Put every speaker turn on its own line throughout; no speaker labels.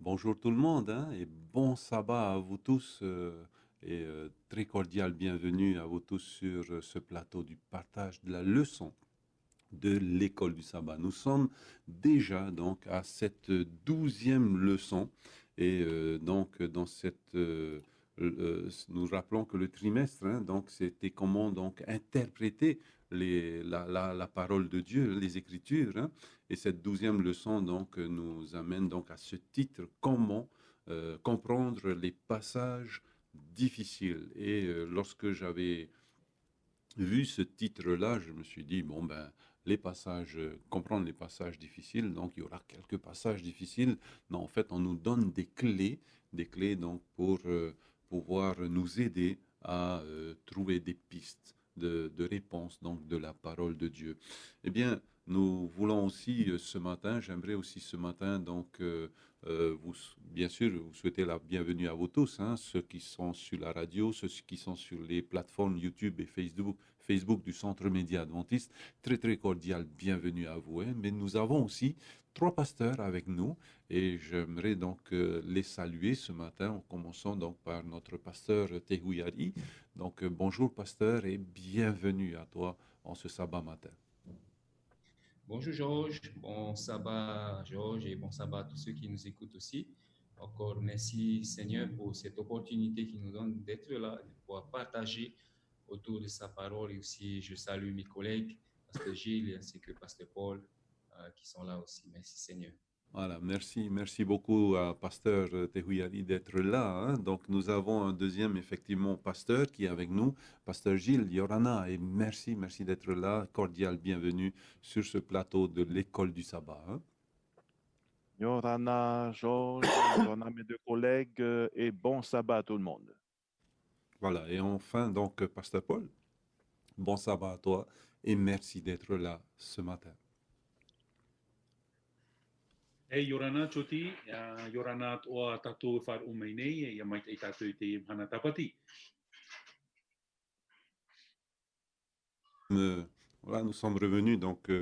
Bonjour tout le monde, hein, et bon sabbat à vous tous, très cordial bienvenue à vous tous sur ce plateau du partage de la leçon de l'école du sabbat. Nous sommes déjà donc à cette 12e leçon et donc dans cette nous rappelons que le trimestre, hein, donc c'était comment donc interpréter la parole de Dieu, les Écritures, hein, et cette 12e leçon donc nous amène donc à ce titre comment comprendre les passages difficiles. Et lorsque j'avais vu ce titre-là, je me suis dit, bon, ben, les passages, comprendre les passages difficiles, donc il y aura quelques passages difficiles. Non, en fait, on nous donne des clés donc pour pouvoir nous aider à trouver des pistes de réponse donc de la parole de Dieu. Eh bien, nous voulons aussi ce matin, j'aimerais aussi ce matin donc vous, bien sûr, vous souhaitez la bienvenue à vous tous, hein, ceux qui sont sur la radio, ceux qui sont sur les plateformes YouTube et Facebook du Centre Média Adventiste. Très, très cordial bienvenue à vous, hein. Mais nous avons aussi trois pasteurs avec nous et j'aimerais donc les saluer ce matin en commençant donc par notre pasteur Tehouyari. Donc, bonjour pasteur et bienvenue à toi en ce sabbat matin.
Bonjour Georges, bon sabbat Georges et bon sabbat à tous ceux qui nous écoutent aussi. Encore merci Seigneur pour cette opportunité qu'il nous donne d'être là, de pouvoir partager autour de sa parole et aussi je salue mes collègues, Pasteur Gilles ainsi que Pasteur Paul qui sont là aussi. Merci Seigneur.
Voilà, merci beaucoup à Pasteur Tehouyali d'être là, hein. Donc, nous avons un deuxième, effectivement, pasteur qui est avec nous, Pasteur Gilles Yorana, et merci d'être là. Cordial bienvenue sur ce plateau de l'école du sabbat, hein.
Yorana, Georges, Yorana, mes deux collègues, et bon sabbat à tout le monde.
Voilà, et enfin, donc, Pasteur Paul, bon sabbat à toi et merci d'être là ce matin.
Hey, Yorana Choti, Yorana o tatou far umainei, ya mai te tatou te hana tapati.
Voilà, nous sommes revenus donc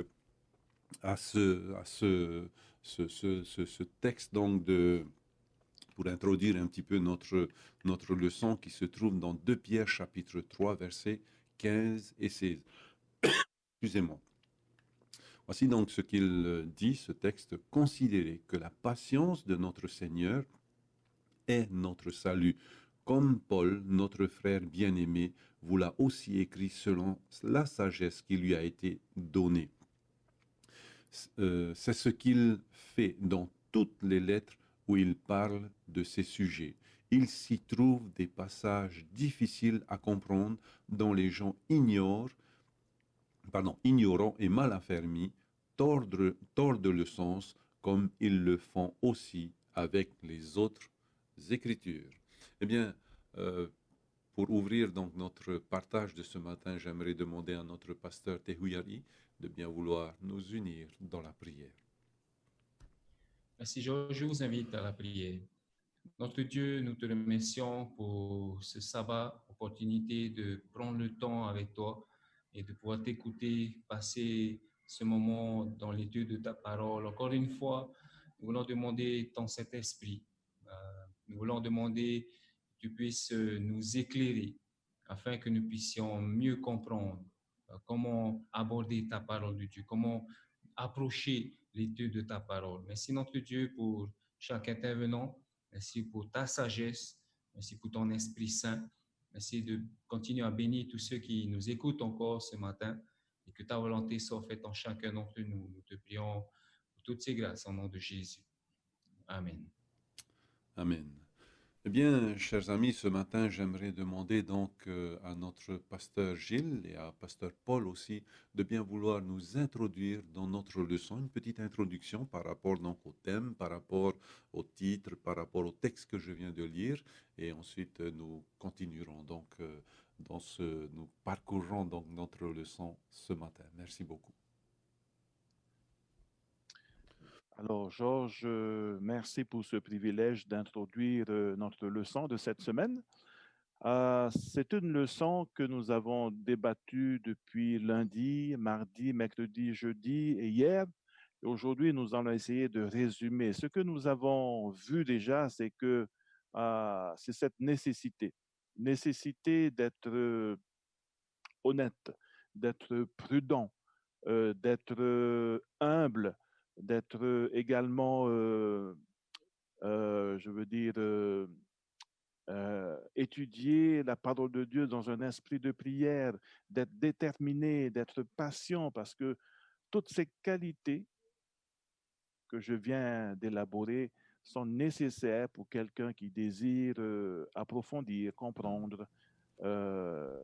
à ce texte donc pour introduire un petit peu notre leçon qui se trouve dans 2 Pierre chapitre 3 versets 15 et 16. Excusez-moi. Voici donc ce qu'il dit, ce texte. Considérez que la patience de notre Seigneur est notre salut. Comme Paul, notre frère bien-aimé, vous l'a aussi écrit selon la sagesse qui lui a été donnée. C'est ce qu'il fait dans toutes les lettres où il parle de ces sujets. Il s'y trouve des passages difficiles à comprendre dont les gens ignorants et mal affermis, tordent le sens comme ils le font aussi avec les autres Écritures. Eh bien, euh, pour ouvrir donc notre partage de ce matin, j'aimerais demander à notre pasteur Tehouyari de bien vouloir nous unir dans la prière.
Merci Georges, je vous invite à la prière. Notre Dieu, nous te remercions pour ce sabbat, opportunité de prendre le temps avec toi et de pouvoir t'écouter, passer ce moment dans l'étude de ta parole. Encore une fois, nous voulons demander ton Saint-Esprit. Nous voulons demander que tu puisses nous éclairer afin que nous puissions mieux comprendre comment aborder ta parole de Dieu, comment approcher l'étude de ta parole. Merci notre Dieu pour chaque intervenant. Merci pour ta sagesse. Merci pour ton Esprit Saint. Merci de continuer à bénir tous ceux qui nous écoutent encore ce matin et que ta volonté soit faite en chacun d'entre nous. Nous te prions pour toutes ces grâces au nom de Jésus. Amen.
Amen. Eh bien, chers amis, ce matin, j'aimerais demander donc à notre pasteur Gilles et à pasteur Paul aussi de bien vouloir nous introduire dans notre leçon, une petite introduction par rapport donc au thème, par rapport au titre, par rapport au texte que je viens de lire, et ensuite nous continuerons donc nous parcourrons donc notre leçon ce matin. Merci beaucoup.
Alors, Georges, merci pour ce privilège d'introduire notre leçon de cette semaine. C'est une leçon que nous avons débattue depuis lundi, mardi, mercredi, jeudi et hier. Et aujourd'hui, nous allons essayer de résumer. Ce que nous avons vu déjà, c'est que c'est cette nécessité d'être honnête, d'être prudent, d'être humble, d'être également, je veux dire, étudier la parole de Dieu dans un esprit de prière, d'être déterminé, d'être patient, parce que toutes ces qualités que je viens d'élaborer sont nécessaires pour quelqu'un qui désire approfondir, comprendre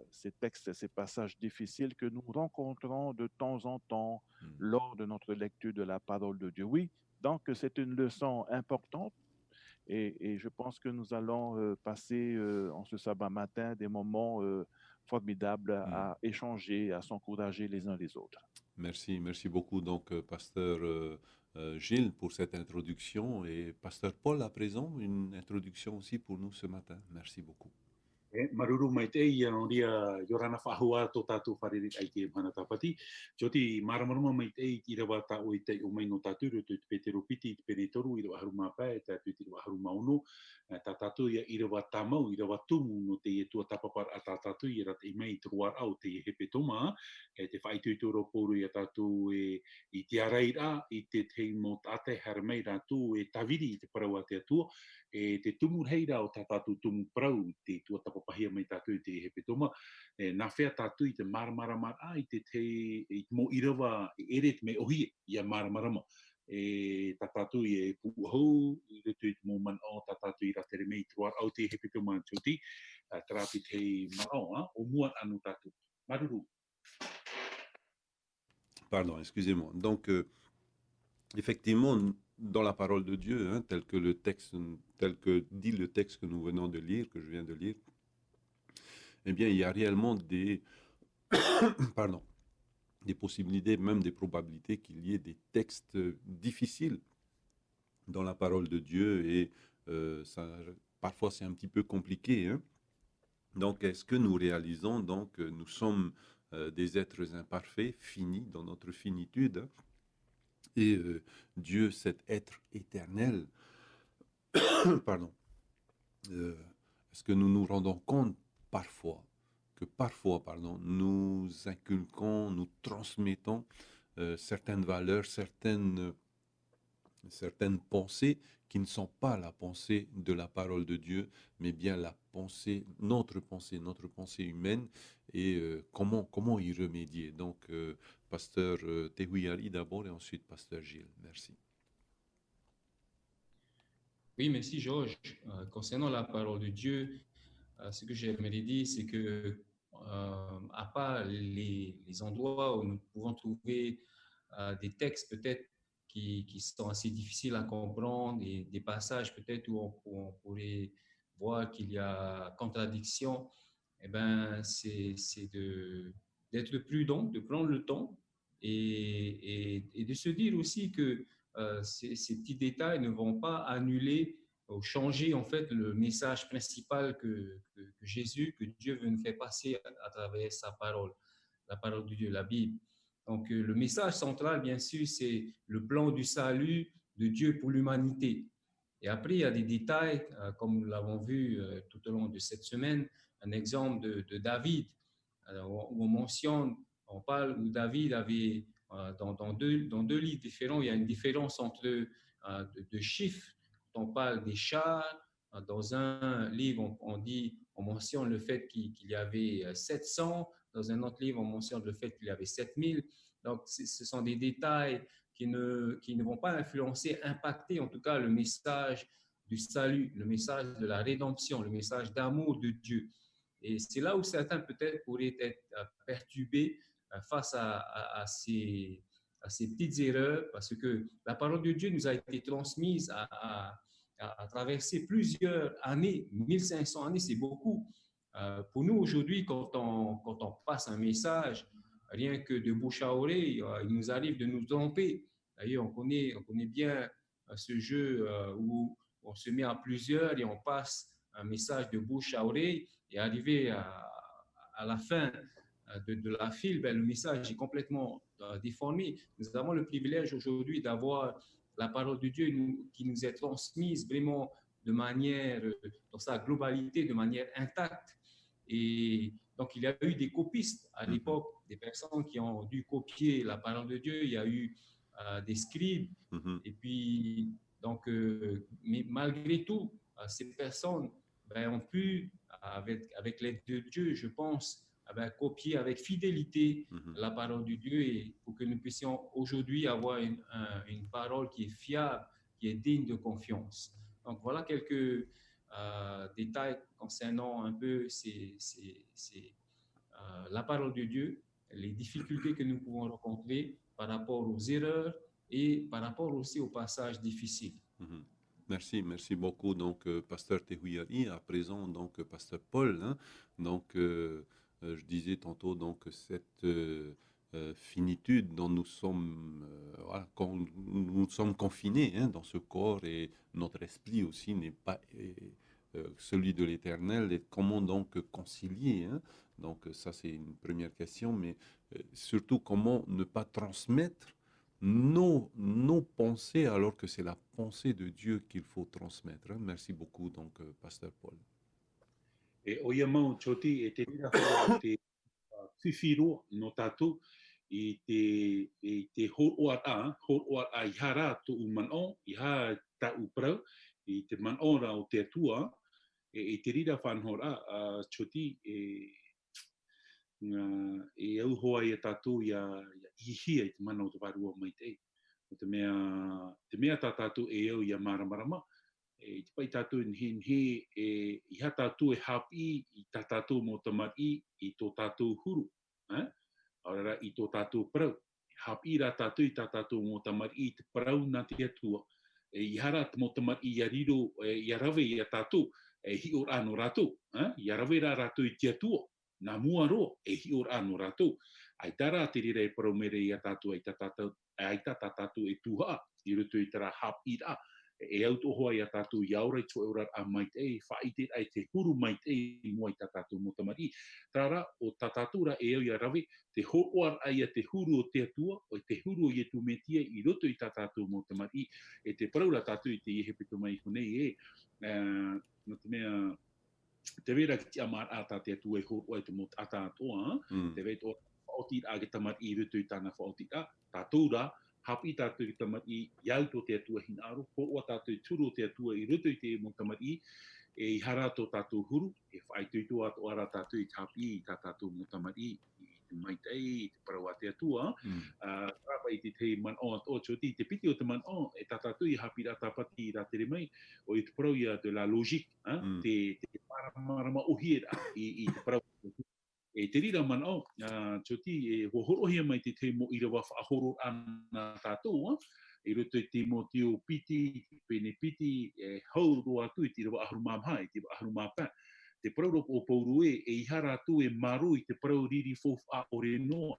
ces textes, ces passages difficiles que nous rencontrons de temps en temps lors de notre lecture de la parole de Dieu. Oui, donc c'est une leçon importante et je pense que nous allons passer en ce sabbat matin des moments formidables à échanger, à s'encourager les uns les autres.
Merci, merci beaucoup donc pasteur Gilles pour cette introduction et pasteur Paul à présent, une introduction aussi pour nous ce matin. Merci beaucoup.
Maruru mai te ia no ria yorana whahua tō tātou wharerit ai te mana tapati. Joti maramarama mai te i rawa tā o i te o mai no tāturu tu te petero piti te pere toru i rawa haruma pāe, tā tu te rawa haruma ono. Tā tātou ia i rawa tāmau, i rawa tumu no te e tua tapapar a tā tātou i rat i mai truar au te hepe toma. Kei te whaituturo poru i a tātou i te areira, i te tei mo tāte haramei rātou e tawiri i te parau a te atua. E te tumu heira o tā tātou tumu prau te tua tapapahia mai tātou te hepe toma. Nā whea tātou i te maramaramar i te mō irawa e eret me ohie i a maramarama. Tā tātou i e puhou, i retu i te mō man o tā tātou i ratere mei truar au te hepe toma tūti. Tarapi te marao, o mua anu tātou. Maruru.
Pardon, excusez-moi. Donc, effectivement, dans la parole de Dieu, hein, tel que dit le texte que nous venons de lire, que je viens de lire, eh bien, il y a réellement des, pardon, des possibilités, même des probabilités qu'il y ait des textes difficiles dans la parole de Dieu et parfois c'est un petit peu compliqué. Hein. Donc, est-ce que nous réalisons, donc, nous sommes des êtres imparfaits, finis dans notre finitude, hein, et Dieu, cet être éternel, pardon, est-ce que nous nous rendons compte parfois, nous inculquons, nous transmettons certaines valeurs, certaines pensées qui ne sont pas la pensée de la parole de Dieu, mais bien notre pensée humaine, et comment y remédier. Donc, pasteur Tehuiari d'abord et ensuite pasteur Gilles. Merci.
Oui, merci Georges. Concernant la parole de Dieu, ce que j'aimerais dire, c'est que à part les endroits où nous pouvons trouver des textes peut-être qui sont assez difficiles à comprendre et des passages peut-être où on pourrait voir qu'il y a contradiction, eh ben, c'est d'être prudent, de prendre le temps et de se dire aussi que ces petits détails ne vont pas annuler ou changer en fait le message principal que Jésus, que Dieu veut nous faire passer à travers sa parole, la parole de Dieu, la Bible. Donc le message central, bien sûr, c'est le plan du salut de Dieu pour l'humanité. Et après, il y a des détails, comme nous l'avons vu tout au long de cette semaine, un exemple de David, où on mentionne, on parle où David avait, dans deux livres différents, il y a une différence entre de chiffres. Quand on parle des chars, dans un livre, on mentionne le fait qu'il y avait 700, dans un autre livre, on mentionne le fait qu'il y avait 7000. Donc, ce sont des détails qui ne vont pas influencer, impacter en tout cas le message du salut, le message de la rédemption, le message d'amour de Dieu. Et c'est là où certains peut-être pourraient être perturbés face à ces petites erreurs, parce que la parole de Dieu nous a été transmise à traverser plusieurs années, 1500 années, c'est beaucoup. Pour nous aujourd'hui, quand on passe un message, rien que de bouche à oreille, il nous arrive de nous tromper. D'ailleurs, on connaît bien ce jeu où on se met à plusieurs et on passe un message de bouche à oreille et arrivé à la fin de la file, ben, le message est complètement déformé. Nous avons le privilège aujourd'hui d'avoir la parole de Dieu qui nous est transmise vraiment de manière, dans sa globalité, de manière intacte. Et donc, il y a eu des copistes à l'époque, des personnes qui ont dû copier la parole de Dieu. Il y a eu des scribes. Et puis, donc, mais malgré tout, ces personnes ont pu, avec l'aide de Dieu, je pense, copier avec fidélité la parole de Dieu et pour que nous puissions aujourd'hui avoir une parole qui est fiable, qui est digne de confiance. Donc, voilà quelques détails concernant un peu la parole de Dieu, les difficultés que nous pouvons rencontrer par rapport aux erreurs et par rapport aussi aux passages difficiles.
Merci beaucoup. Donc, pasteur Tehuyari, à présent, donc, pasteur Paul. Hein, donc, je disais tantôt donc cette finitude dont nous sommes, voilà, quand nous sommes confinés hein, dans ce corps et notre esprit aussi n'est pas celui de l'Éternel. Et comment donc concilier hein, donc, ça c'est une première question, mais surtout comment ne pas transmettre nos pensées alors que c'est la pensée de Dieu qu'il faut transmettre. Hein. Merci beaucoup, donc, pasteur Paul.
E o ia mau choti e te rira hoa te whiwhiro no tātou i te hōroa a i hara to u man'o, i ha ta u prau, i te man'o ra o te atua, e te rira whanhora choti e au hoa i a tātou i a ihia i te mana o te warua mai te. O te mea tā tātou e au i a maramarama, e te pai tātou nhi i ha tātou e hapi i tā tātou mō tamari i tō tātou huru. Aurara i tō tātou parau. Hapi rā tātou i tā tātou mō tamari i te parau nā te atua. I hara mō tamari i a riro, i a rave i a tātou, hi or ano rātou. I a rave rā rātou i te atua. Nā mua roa, hi or ano rātou. Ai tā rā te rira e parau mere i a tātou, ai tā tātou e tūha, i rutu i tā rā hapi rā. E au tō hoa i a tātou i aura i tō eurar a maitei, whaite ai te huru maitei mua i tā tātou mō tamari. Tāra, o tā tātou ra e au i a rawe, te hoar ai a te huru o te atua, o te huru o i tu metia i roto i tā tātou mō tamari, e te paraura tātou i te ihe pito mai hunei no te mea, te vera ki te amar a tā te atua e huru ai te mō ata atoa, te vei tō whaoti a ke tamari i roto i tāna whaoti a, tātou ra, hapi tātou i tamari i au tō te atua hinaro, hōrua tātou i turu o te atua i roto i te mō tamari, e i hara tō tātou huru, e whaituitu ato ara tātou i hapi i tā tātou mō tamari, i te maitei, i te parau a te atua, rapa i te man'o ato choti, te piti o te man'o, e tā tātou i hapi rā tāpati i rā tere mai, o i te parau i a de la logique, te marama uhira i te parau. E te rira manao, choti, e hohorohia mai te mo i rawa whaahoro ana tātou, e roto i te mo teo piti, pene piti, e hauro atu i te rawa ahurumā mhai, te ahurumā pā. Te parau o pauru e i hara atu e maru i te parau riri fofu a ore noa.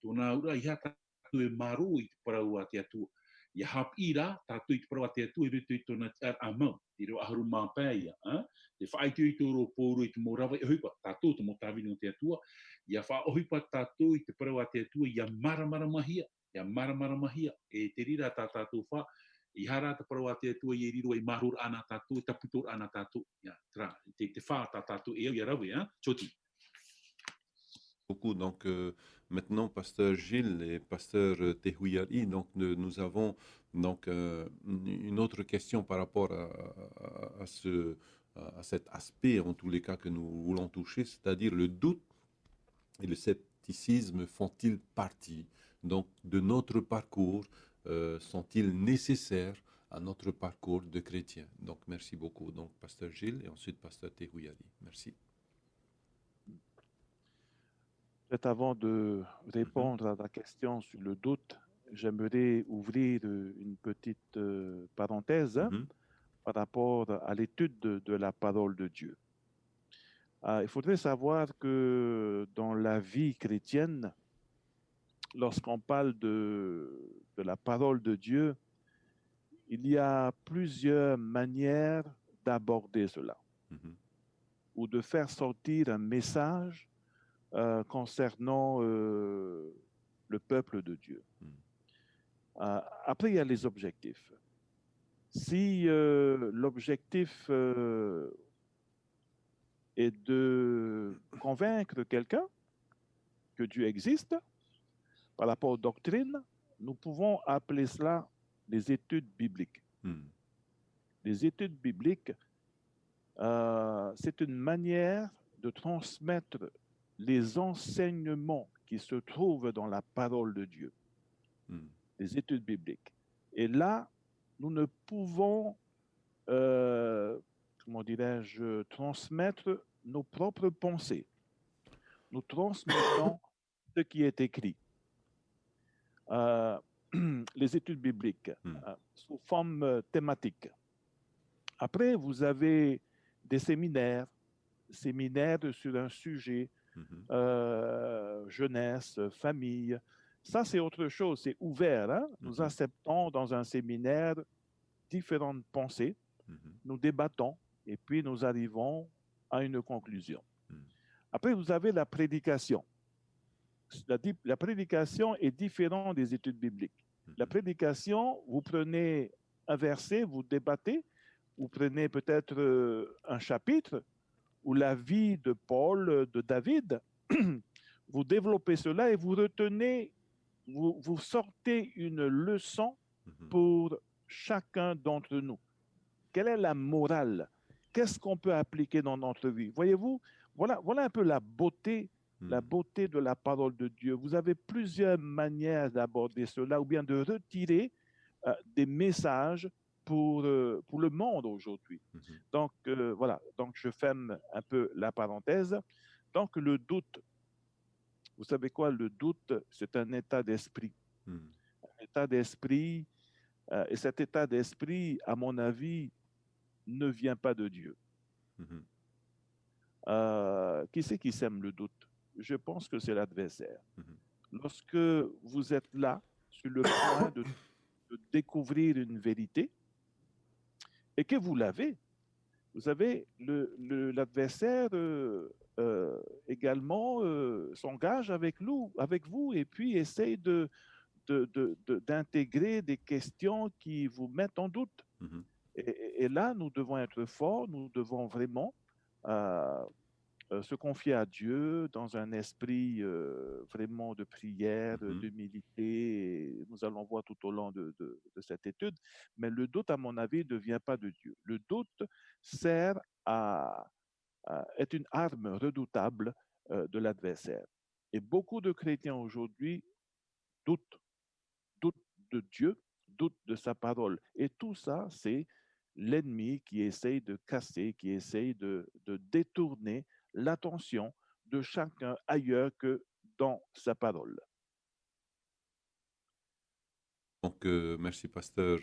Tōna ura i hara atu e maru i te parau a te atua. Ia hapi rā, tātou i te parau a te atua i roto i tōna a mau, i rawa ahurumā pā ia. Te whaitui i tōro pōru i te mō rawa i huipa, tātou te mō tāwini o te atua, ia whaohipa tātou i te parau a te atua, ia maramara mahia, e te rira tā tātou wha, i hara te parau a te atua, i riro i marur ana tātou, i taputor ana tātou, ia, te wha tā tātou e au ia rawe, choti.
Beaucoup. Donc, maintenant, pasteur Gilles et pasteur Tehuyari, donc, nous avons donc, une autre question par rapport à cet aspect, en tous les cas, que nous voulons toucher, c'est-à-dire le doute et le scepticisme font-ils partie donc, de notre parcours, sont-ils nécessaires à notre parcours de chrétien? Donc, merci beaucoup. Donc, pasteur Gilles et ensuite pasteur Tehuyari. Merci.
Peut-être avant de répondre à la question sur le doute, j'aimerais ouvrir une petite parenthèse par rapport à l'étude de la parole de Dieu. Il faudrait savoir que dans la vie chrétienne, lorsqu'on parle de la parole de Dieu, il y a plusieurs manières d'aborder cela ou de faire sortir un message concernant le peuple de Dieu. Après, il y a les objectifs. Si l'objectif est de convaincre quelqu'un que Dieu existe par rapport aux doctrines, nous pouvons appeler cela des études bibliques. Les études bibliques, c'est une manière de transmettre les enseignements qui se trouvent dans la parole de Dieu. Les études bibliques. Et là, nous ne pouvons, comment dirais-je, transmettre nos propres pensées. Nous transmettons ce qui est écrit. Les études bibliques sous forme thématique. Après, vous avez des séminaires sur un sujet, jeunesse, famille. Ça, c'est autre chose, c'est ouvert. Hein? Nous acceptons dans un séminaire différentes pensées, nous débattons et puis nous arrivons à une conclusion. Après, vous avez la prédication. La prédication est différente des études bibliques. La prédication, vous prenez un verset, vous débattez, vous prenez peut-être un chapitre ou la vie de Paul, de David, vous développez cela et vous retenez, vous sortez une leçon pour chacun d'entre nous. Quelle est la morale? Qu'est-ce qu'on peut appliquer dans notre vie? Voyez-vous, voilà un peu la beauté de la parole de Dieu. Vous avez plusieurs manières d'aborder cela ou bien de retirer des messages pour le monde aujourd'hui. Donc, voilà. Donc, je ferme un peu la parenthèse. Donc, le doute, vous savez quoi? Le doute, c'est un état d'esprit. Un état d'esprit, et cet état d'esprit, à mon avis, ne vient pas de Dieu. Qui c'est qui sème le doute? Je pense que c'est l'adversaire. Lorsque vous êtes là, sur le point de découvrir une vérité, et que vous l'avez, vous savez, l'adversaire également s'engage avec vous, et puis essaye d'intégrer des questions qui vous mettent en doute. Et là, nous devons être forts, nous devons vraiment se confier à Dieu dans un esprit vraiment de prière, d'humilité. Et nous allons voir tout au long de cette étude. Mais le doute, à mon avis, ne vient pas de Dieu. Le doute sert est une arme redoutable de l'adversaire. Et beaucoup de chrétiens aujourd'hui doutent de Dieu, doutent de sa parole. Et tout ça, c'est l'ennemi qui essaye de casser, qui essaye de détourner l'attention de chacun ailleurs que dans sa parole.
Donc, merci, pasteur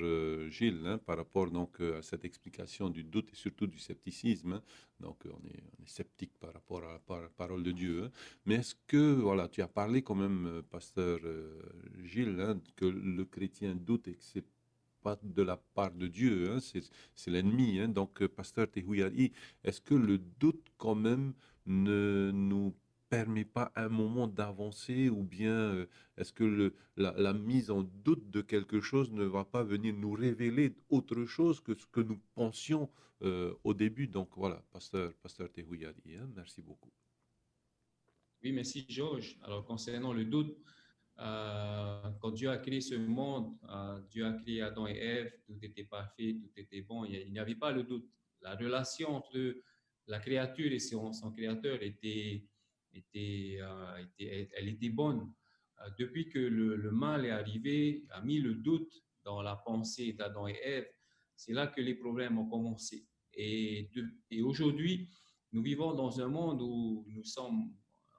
Gilles, hein, par rapport donc, à cette explication du doute et surtout du scepticisme. Hein. Donc, on est sceptique par rapport à la parole de Dieu. Hein. Mais est-ce que, voilà, tu as parlé quand même, pasteur Gilles, hein, que le chrétien doute et que c'est pas de la part de Dieu, hein, c'est l'ennemi. Hein. Donc, pasteur Tehuiari, est-ce que le doute quand même ne nous permet pas un moment d'avancer ou bien est-ce que la mise en doute de quelque chose ne va pas venir nous révéler autre chose que ce que nous pensions au début? Donc voilà, pasteur Tehuiari, hein, merci beaucoup.
Oui, merci Georges. Alors concernant le doute, quand Dieu a créé ce monde, Dieu a créé Adam et Ève, tout était parfait, tout était bon, il n'y avait pas le doute. La relation entre la créature et son créateur elle était bonne. Depuis que le mal est arrivé, a mis le doute dans la pensée d'Adam et Ève, c'est là que les problèmes ont commencé. Et aujourd'hui, nous vivons dans un monde où nous sommes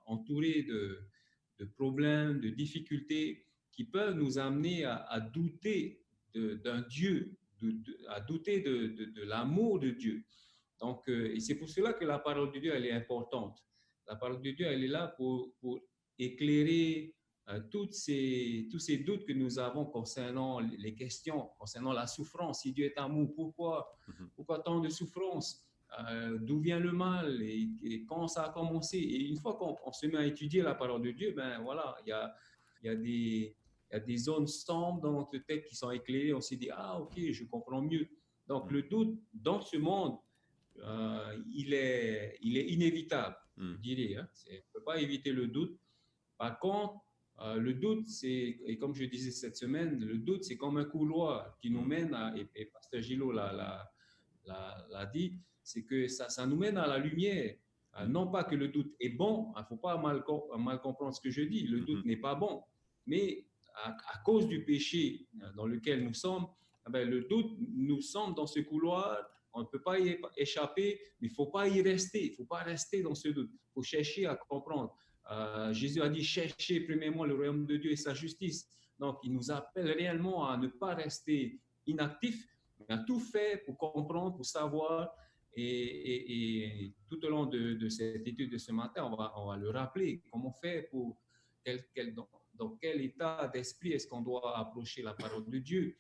entourés de problèmes, de difficultés qui peuvent nous amener à douter d'un Dieu, à douter de l'amour de Dieu. Donc, et c'est pour cela que la parole de Dieu, elle est importante. La parole de Dieu, elle est là pour éclairer tous ces doutes que nous avons concernant les questions, concernant la souffrance. Si Dieu est amour, pourquoi tant de souffrance? d'où vient le mal et quand ça a commencé. Et une fois qu'on se met à étudier la parole de Dieu, ben voilà, il y a des zones sombres dans notre tête qui sont éclairées. On s'est dit, ah ok, je comprends mieux. Donc le doute dans ce monde, il est inévitable, je dirais. Hein. On ne peut pas éviter le doute. Par contre, le doute, et comme je disais cette semaine, le doute, c'est comme un couloir qui nous mène à, et Pasteur Gilot l'a dit, c'est que ça nous mène à la lumière. Non pas que le doute est bon, il ne faut pas mal comprendre ce que je dis, le doute n'est pas bon, mais à cause du péché dans lequel nous sommes, ben, le doute, nous sommes dans ce couloir, on ne peut pas y échapper, mais il ne faut pas y rester, il ne faut pas rester dans ce doute, il faut chercher à comprendre. Jésus a dit, cherchez premièrement le royaume de Dieu et sa justice. Donc, il nous appelle réellement à ne pas rester inactifs, mais à tout faire pour comprendre, pour savoir. Et tout au long de cette étude de ce matin, on va le rappeler. Comment faire pour dans quel état d'esprit est-ce qu'on doit approcher la parole de Dieu?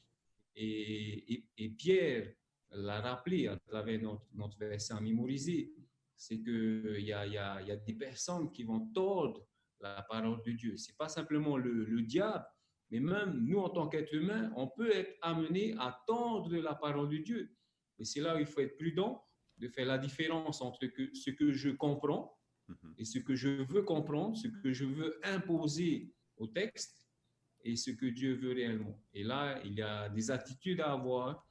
Et Pierre l'a rappelé à travers notre verset mémorisé, c'est qu'il y a des personnes qui vont tordre la parole de Dieu. Ce n'est pas simplement le diable, mais même nous, en tant qu'êtres humains, on peut être amené à tordre la parole de Dieu. Et c'est là où il faut être prudent, de faire la différence entre ce que je comprends et ce que je veux comprendre, ce que je veux imposer au texte et ce que Dieu veut réellement. Et là, il y a des attitudes à avoir.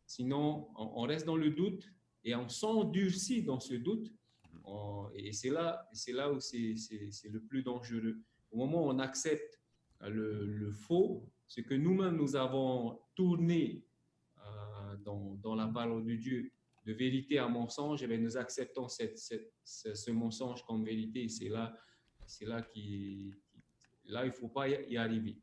Sinon, on reste dans le doute et on s'endurcit dans ce doute. Et c'est là où c'est le plus dangereux. Au moment où on accepte le faux, ce que nous-mêmes nous avons tourné dans la parole de Dieu, de vérité à mensonge, et bien nous acceptons ce mensonge comme vérité. Et c'est là il ne faut pas y arriver.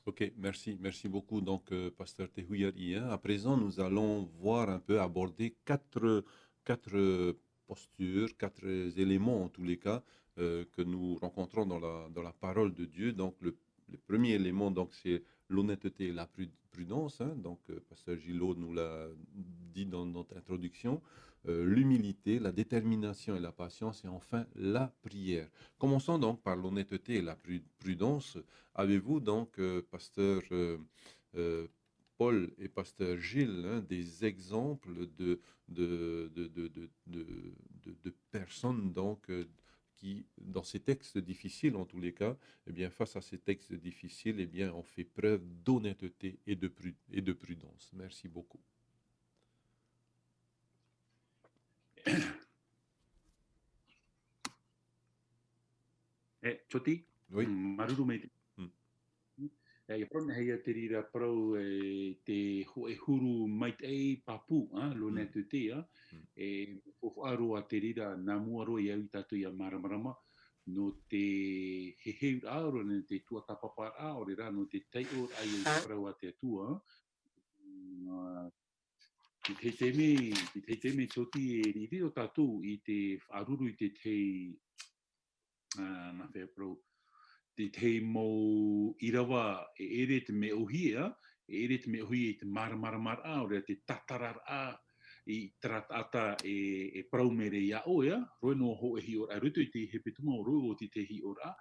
Ok, merci beaucoup, donc, Pasteur Tehuiari. À présent, nous allons voir un peu, aborder quatre postures, quatre éléments en tous les cas que nous rencontrons dans la parole de Dieu. Donc, le premier élément, donc, c'est l'honnêteté et la prudence. Donc, Pasteur Gilot nous l'a dit dans notre introduction. L'humilité, la détermination et la patience, et enfin la prière. Commençons donc par l'honnêteté et la prudence. Avez-vous donc, Pasteur Paul et Pasteur Gilles, des exemples de personnes donc, qui, dans ces textes difficiles en tous les cas, eh bien, face à ces textes difficiles, eh bien, ont fait preuve d'honnêteté et de prudence. Merci beaucoup.
Choti?
Oui.
Maruru mai. E prona hei te rira prau te huru mai te papu, l'honnêteté, e whaaru a te rira nā muaro i au tatu i a maramarama, no te heheu aoro, no te tua tapapar aore rā, no te teior ai te prau a te atua. Ki te me choti e riri o tatu i te whaaruru i te nā whea prau, te mo irawa e ere te me ohia, e ere te me ohia i te maramaramar a, o rea te tatarar a i tratata e praumere ia oia, roe no ho e hi ora, ruto i te hepetuma o roe o te hi ora,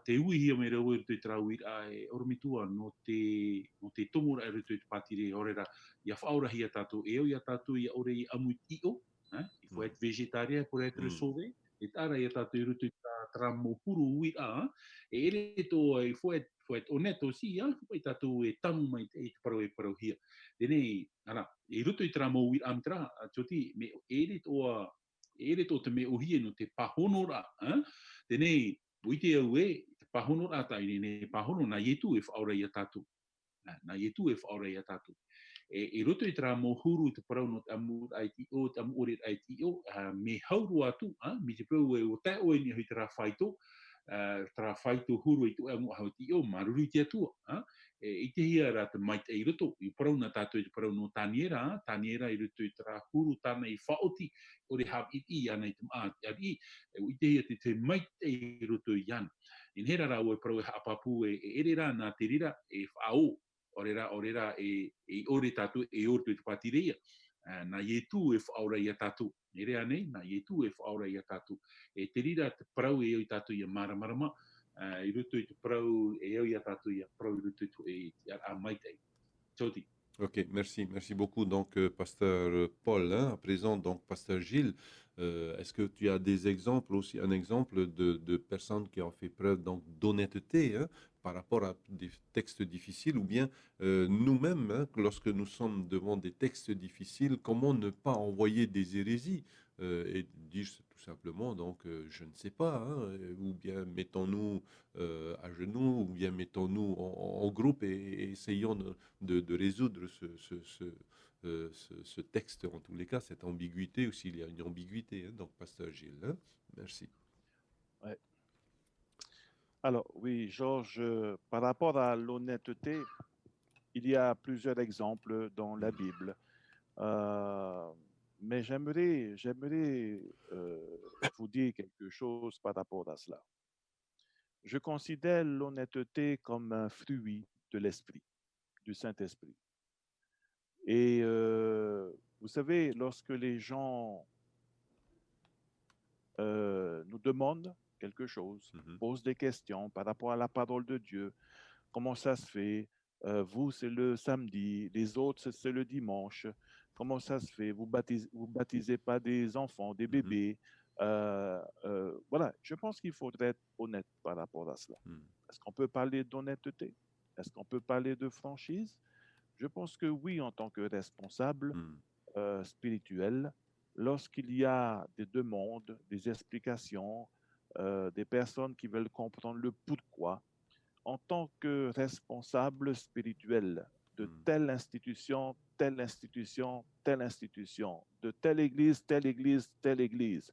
te uihia me rau e ruto i trauir a e oromitua no te tomora e ruto i te patire orera, ia whaurahi a tātou e o ia tātou i ore i amu i o, i faut être végétarien pour être sauvé, e tāra i a tātou i ruto i tramo puru ui a, e ere tō e faut être honnête aussi, i tātou e tamu mai te parau hia. Tēnei, e ruto i tramo ui amtra, choti, me ere tō te me ohia no te pahonora, tēnei, uite au te pahonora ta i ne pahono, na ietu e whaora i a tātou. Na ietu e whaora i a tātou. E roto i tra mo huru te parau no te amu ai ti o, te amu ore ai ti o, me hauru atu, mi te pau e o tai oe ni hui tra whaito, tra whaito huru i tu amu hau ti o, maruru i te atua. I te hia rā te maita i roto, i parau na tātou i te parau no tāniera i roto i tra huru tāna i whaoti, o re hap iti i ana i te maa, i te hia te maita i roto i ana. In hera rā o e parau e hapapu e ere rā nā te rira e whao, orera e ore tatu e ore te patireia Nā ietu e whaora i a tātou. E rea nei, nā ietu e whaora i a tātou. E te rira te parau e au i tātou i a maramarama, i ruto i te parau e au i a tātou i a parau i ruto i a maitei. Tauti.
Ok, merci beaucoup. Donc, pasteur Paul, hein, à présent, donc, pasteur Gilles, est-ce que tu as des exemples aussi, un exemple de personnes qui ont fait preuve donc d'honnêteté hein, par rapport à des textes difficiles, ou bien nous-mêmes, hein, lorsque nous sommes devant des textes difficiles, comment ne pas envoyer des hérésies et dire tout simplement, donc, je ne sais pas, hein, ou bien mettons-nous à genoux, ou bien mettons-nous en groupe et essayons de résoudre ce texte, en tous les cas, cette ambiguïté, ou s'il y a une ambiguïté. Hein, donc, pasteur Gilles, hein, merci.
Ouais. Alors, oui, Georges, par rapport à l'honnêteté, il y a plusieurs exemples dans la Bible. Mais j'aimerais vous dire quelque chose par rapport à cela. Je considère l'honnêteté comme un fruit de l'esprit, du Saint-Esprit. Et vous savez, lorsque les gens nous demandent quelque chose, posent des questions par rapport à la parole de Dieu, comment ça se fait, vous c'est le samedi, les autres c'est le dimanche, comment ça se fait, vous baptisez pas des enfants, des bébés. Voilà, je pense qu'il faudrait être honnête par rapport à cela. Est-ce qu'on peut parler d'honnêteté? Est-ce qu'on peut parler de franchise? Je pense que oui, en tant que responsable spirituel, lorsqu'il y a des demandes, des explications, des personnes qui veulent comprendre le pourquoi, en tant que responsable spirituel de telle institution, telle institution, telle institution, de telle église, telle église, telle église,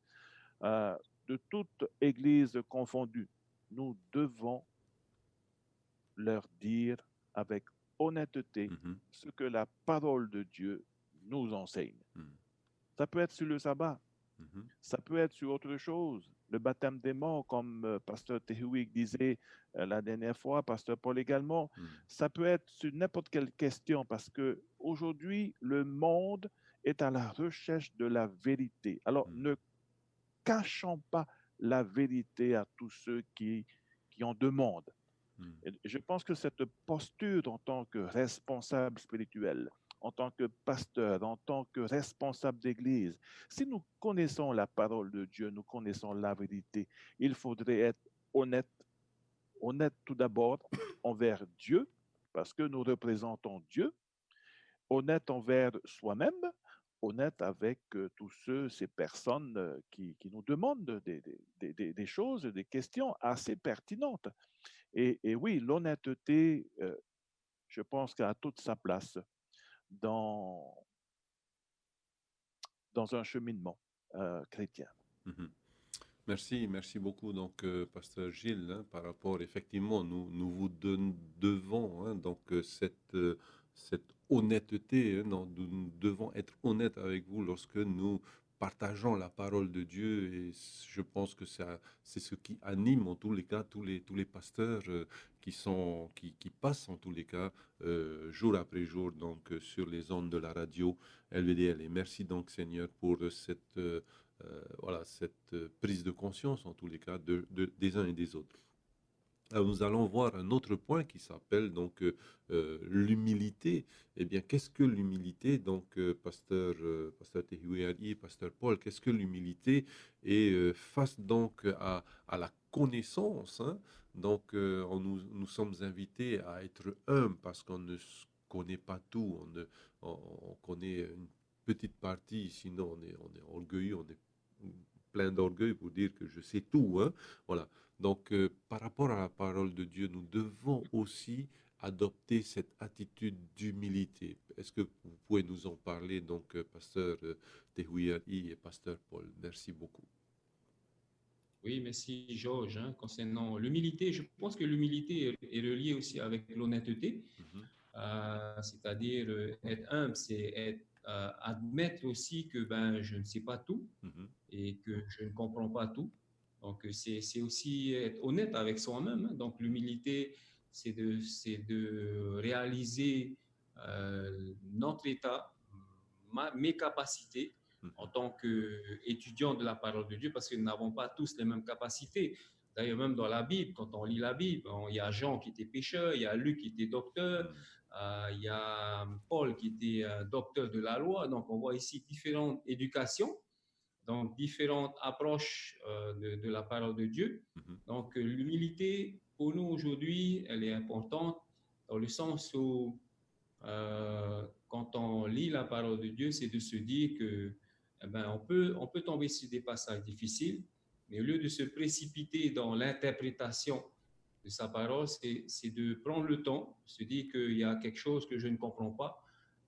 de toute église confondue, nous devons leur dire avec honnêteté ce que la parole de Dieu nous enseigne. Ça peut être sur le sabbat, ça peut être sur autre chose. Le baptême des morts, comme pasteur Tehuik disait la dernière fois, pasteur Paul également, ça peut être sur n'importe quelle question parce que aujourd'hui le monde est à la recherche de la vérité. Alors ne cachons pas la vérité à tous ceux qui en demandent. Et je pense que cette posture en tant que responsable spirituel, en tant que pasteur, en tant que responsable d'église, si nous connaissons la parole de Dieu, nous connaissons la vérité, il faudrait être honnête. Honnête tout d'abord envers Dieu, parce que nous représentons Dieu, honnête envers soi-même, honnête avec tous ces personnes qui nous demandent des choses, des questions assez pertinentes. Et oui, l'honnêteté, je pense qu'elle a toute sa place dans un cheminement chrétien.
Merci beaucoup, donc, pasteur Gilles, hein, par rapport, effectivement, nous vous devons hein, donc, cette honnêteté, hein, nous devons être honnêtes avec vous lorsque nous partageons la parole de Dieu, et je pense que c'est ce qui anime en tous les cas tous les pasteurs qui passent en tous les cas jour après jour donc sur les ondes de la radio LVDL. Et merci donc Seigneur pour cette voilà, cette prise de conscience en tous les cas des uns et des autres. Alors nous allons voir un autre point qui s'appelle donc l'humilité. Eh bien, qu'est-ce que l'humilité? Donc, pasteur Tehueri, pasteur Paul, qu'est-ce que l'humilité? Et face donc à la connaissance, hein, donc nous sommes invités à être humbles parce qu'on ne connaît pas tout, on connaît une petite partie, sinon on est orgueilleux, on est plein d'orgueil pour dire que je sais tout, hein, voilà. Donc, par rapport à la parole de Dieu, nous devons aussi adopter cette attitude d'humilité. Est-ce que vous pouvez nous en parler, donc, pasteur Tehueri et pasteur Paul? Merci beaucoup.
Oui, merci Georges. Hein, concernant l'humilité, je pense que l'humilité est reliée aussi avec l'honnêteté. C'est-à-dire être humble, c'est admettre aussi que je ne sais pas tout et que je ne comprends pas tout. Donc, c'est aussi être honnête avec soi-même. Hein. Donc, l'humilité, c'est de réaliser notre état, mes capacités en tant qu'étudiant de la parole de Dieu, parce que nous n'avons pas tous les mêmes capacités. D'ailleurs, même dans la Bible, quand on lit la Bible, il y a Jean qui était pécheur, il y a Luc qui était docteur, il y a Paul qui était docteur de la loi. Donc, on voit ici différentes éducations, donc différentes approches de la parole de Dieu. Donc, l'humilité, pour nous aujourd'hui, elle est importante dans le sens où quand on lit la parole de Dieu, c'est de se dire que on peut tomber sur des passages difficiles, mais au lieu de se précipiter dans l'interprétation de sa parole, c'est de prendre le temps, se dire qu'il y a quelque chose que je ne comprends pas.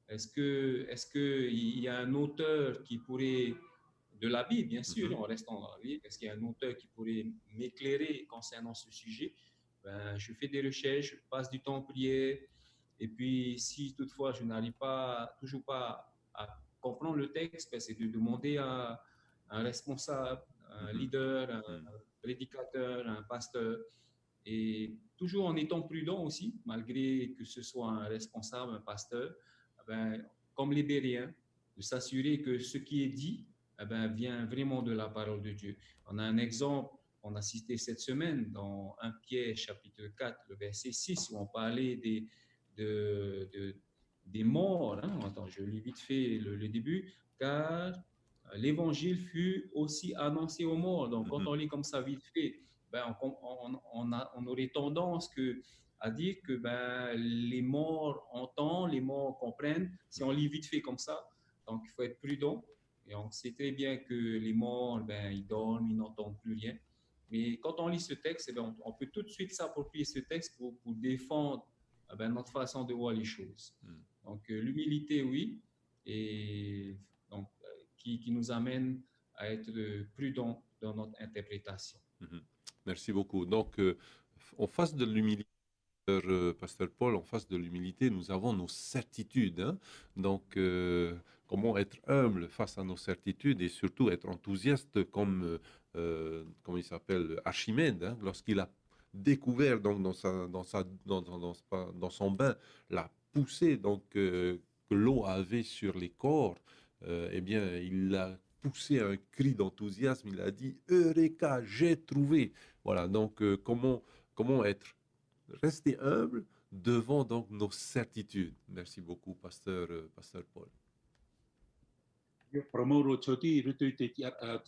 Est-ce qu'il y a un auteur qui pourrait, de la Bible, bien sûr, en restant dans la Bible, est-ce qu'il y a un auteur qui pourrait m'éclairer concernant ce sujet? Je fais des recherches, je passe du temps en prière, et puis si toutefois je n'arrive toujours pas à comprendre le texte, c'est de demander à un responsable, un leader, un prédicateur, un pasteur, et toujours en étant prudent aussi, malgré que ce soit un responsable, un pasteur, comme les Béréens, de s'assurer que ce qui est dit vient vraiment de la parole de Dieu. On a un exemple qu'on a cité cette semaine dans 1 Pierre chapitre 4, le verset 6, où on parlait des morts. Attends, je lis vite fait le début. Car l'évangile fut aussi annoncé aux morts. Donc, quand on lit comme ça vite fait, on aurait tendance à dire que les morts entendent, les morts comprennent. Si on lit vite fait comme ça, donc il faut être prudent. Et on sait très bien que les morts, ils dorment, ils n'entendent plus rien. Mais quand on lit ce texte, on peut tout de suite s'approprier ce texte pour défendre notre façon de voir les choses. Donc, l'humilité, oui, et donc, qui nous amène à être prudent dans notre interprétation.
Merci beaucoup. Donc, en face de l'humilité, Pasteur Paul, en face de l'humilité, nous avons nos certitudes. Donc, comment être humble face à nos certitudes et surtout être enthousiaste comme il s'appelle, Archimède, lorsqu'il a découvert donc, dans son bain la poussée que l'eau avait sur les corps. Eh bien, il a poussé un cri d'enthousiasme, il a dit « Eureka, j'ai trouvé !» Voilà, donc comment rester humble devant donc nos certitudes. Merci beaucoup, Pasteur Paul.
Promauro choti rutu te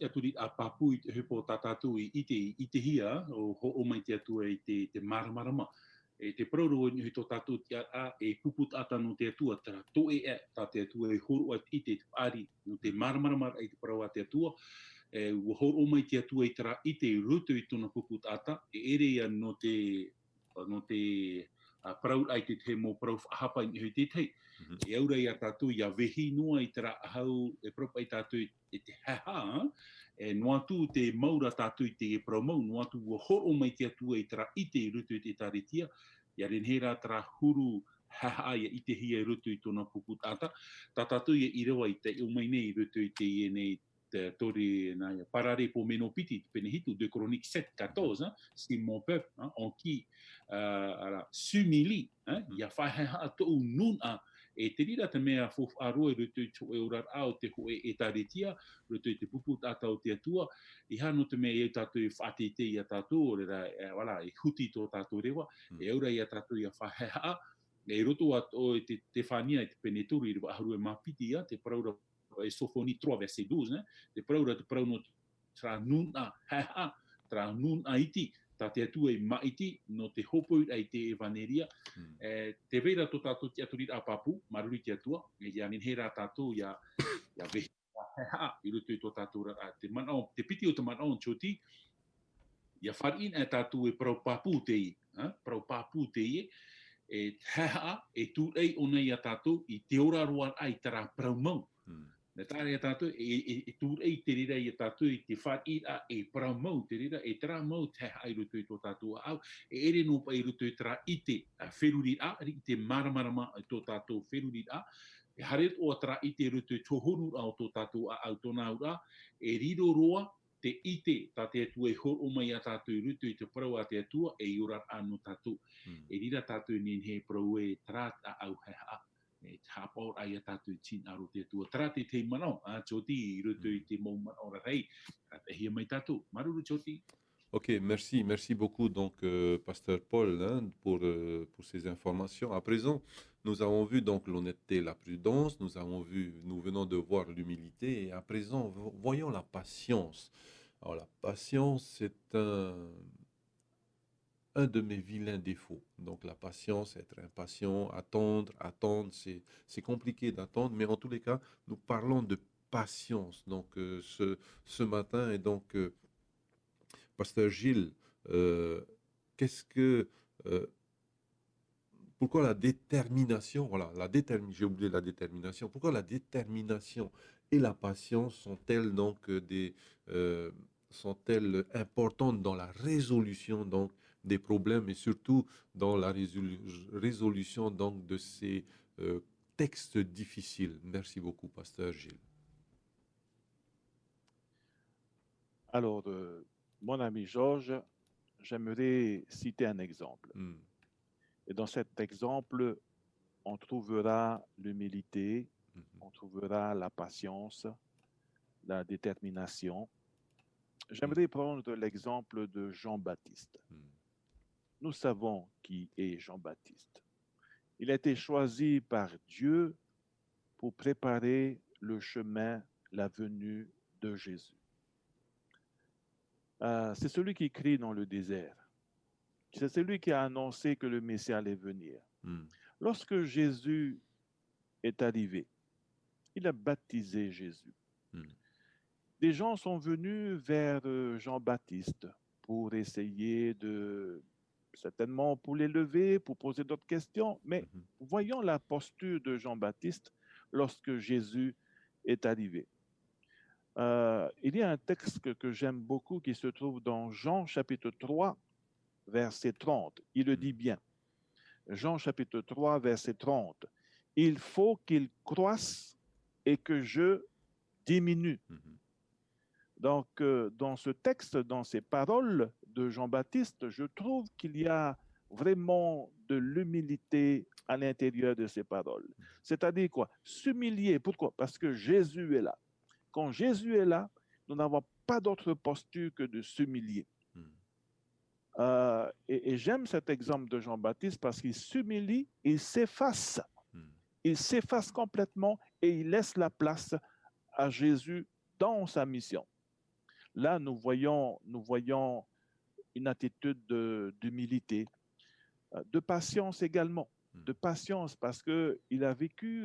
aturi a papu i te hupo tatatu i te hia o mai te atu te maramarama. E te prauro ni to tatu te a e puput ata no te atua tara to e ta te atua e horu at i te ari no te maramarama i te praua te atua. E horu mai te atua i tara i te rutu i tona puput ata e ere ia no te praur ai te mo prau hapa i hui te tei. E aura i a tātou i a vehi noa i tera ahau e propa i tātou i te haha, e noa tū te maura tātou i te e promau, noa tū ua horo mai te atua i tera i te rutu i te taretia, i a renhera tera huru haha i te hia rutu i tōna pupu tāta, tā tātou i rewa i te umai nei rutu i te i nei te tori na parare po meno piti te pene hitu de chronique 7:14 si mon peuple en qui s'humilie il a fait to nun a e te rira te mea fof aroe rutu i tō e urar ao te hoe e taretia, rutu i te pupu tātou te atua, i hano te mea e tātou i whate te i a tātou, wala, i huti tō tātou rewa, e aura i a tātou i a whaheha, e roto o te whania i te peneturu i rewa aharu e mapiti ia, te praura e Sophonie 3 verset 12, te praura te prauno tra nun a haha, tra nun a iti, tā te atua i maiti, no te hopo ai te evaneria, te vera tō tātou te aturi a papu, maruri te atua, e ia ninhera tātou ia vehi i rutu i tō tātou te piti o te manao choti, ia wharin e tātou e prau papu te i, e haha, e tūrei o nei a tātou i te ora roa ai tara prau mau. Ne tāre a tātou, e tūrei te rira i a tātou i te wharin a e prau mau te rira, e tara mau te hai rutu i tō tātou au, e ere no pa i rutu i tara i te wheruri a, i te maramarama i tō tātou wheruri a, e haret o tara i te rutu i tōhonu au tō tātou a au tōna ura, e riro roa te ite tā te atua e horo mai a tātou i rutu i te parau a te atua e i ura anu tātou. E rira tātou nin he parau e tara a au hea. e hapau ai tātou tin aro te tua. Tara te te manao, Joti, I roto I te mou manao rei, te hia mai tātou. Maruru, Joti.
Ok, merci beaucoup donc Pasteur Paul pour ces informations. À présent, nous avons vu donc l'honnêteté, la prudence, nous venons de voir l'humilité et à présent, voyons la patience. Alors la patience, c'est un de mes vilains défauts. Donc la patience, être impatient, attendre, c'est compliqué d'attendre, mais en tous les cas, nous parlons de patience. Donc ce matin et donc Pasteur Gilles, qu'est-ce que euh, pourquoi la détermination, voilà, j'ai oublié la détermination. Pourquoi la détermination et la patience sont-elles donc sont-elles importantes dans la résolution donc des problèmes et surtout dans la résolution donc de ces textes difficiles? Merci beaucoup, Pasteur Gilles.
Alors, mon ami Georges, j'aimerais citer un exemple. Et dans cet exemple, on trouvera l'humilité, on trouvera la patience, la détermination. J'aimerais prendre l'exemple de Jean-Baptiste. Nous savons qui est Jean-Baptiste. Il a été choisi par Dieu pour préparer le chemin, la venue de Jésus. C'est celui qui crie dans le désert. C'est celui qui a annoncé que le Messie allait venir. Lorsque Jésus est arrivé, il a baptisé Jésus. Des gens sont venus vers Jean-Baptiste pour essayer certainement pour l'élever, pour poser d'autres questions, mais voyons la posture de Jean-Baptiste lorsque Jésus est arrivé. Il y a un texte que j'aime beaucoup qui se trouve dans Jean chapitre 3, verset 30. Il le dit bien. Jean chapitre 3, verset 30. Il faut qu'il croisse et que je diminue. Donc, dans ce texte, dans ces paroles de Jean-Baptiste, je trouve qu'il y a vraiment de l'humilité à l'intérieur de ces paroles. C'est-à-dire quoi? S'humilier. Pourquoi? Parce que Jésus est là. Quand Jésus est là, nous n'avons pas d'autre posture que de s'humilier. Et j'aime cet exemple de Jean-Baptiste parce qu'il s'humilie, il s'efface. Il s'efface complètement et il laisse la place à Jésus dans sa mission. Là, nous voyons une attitude d'humilité, de patience également. De patience parce qu'il a vécu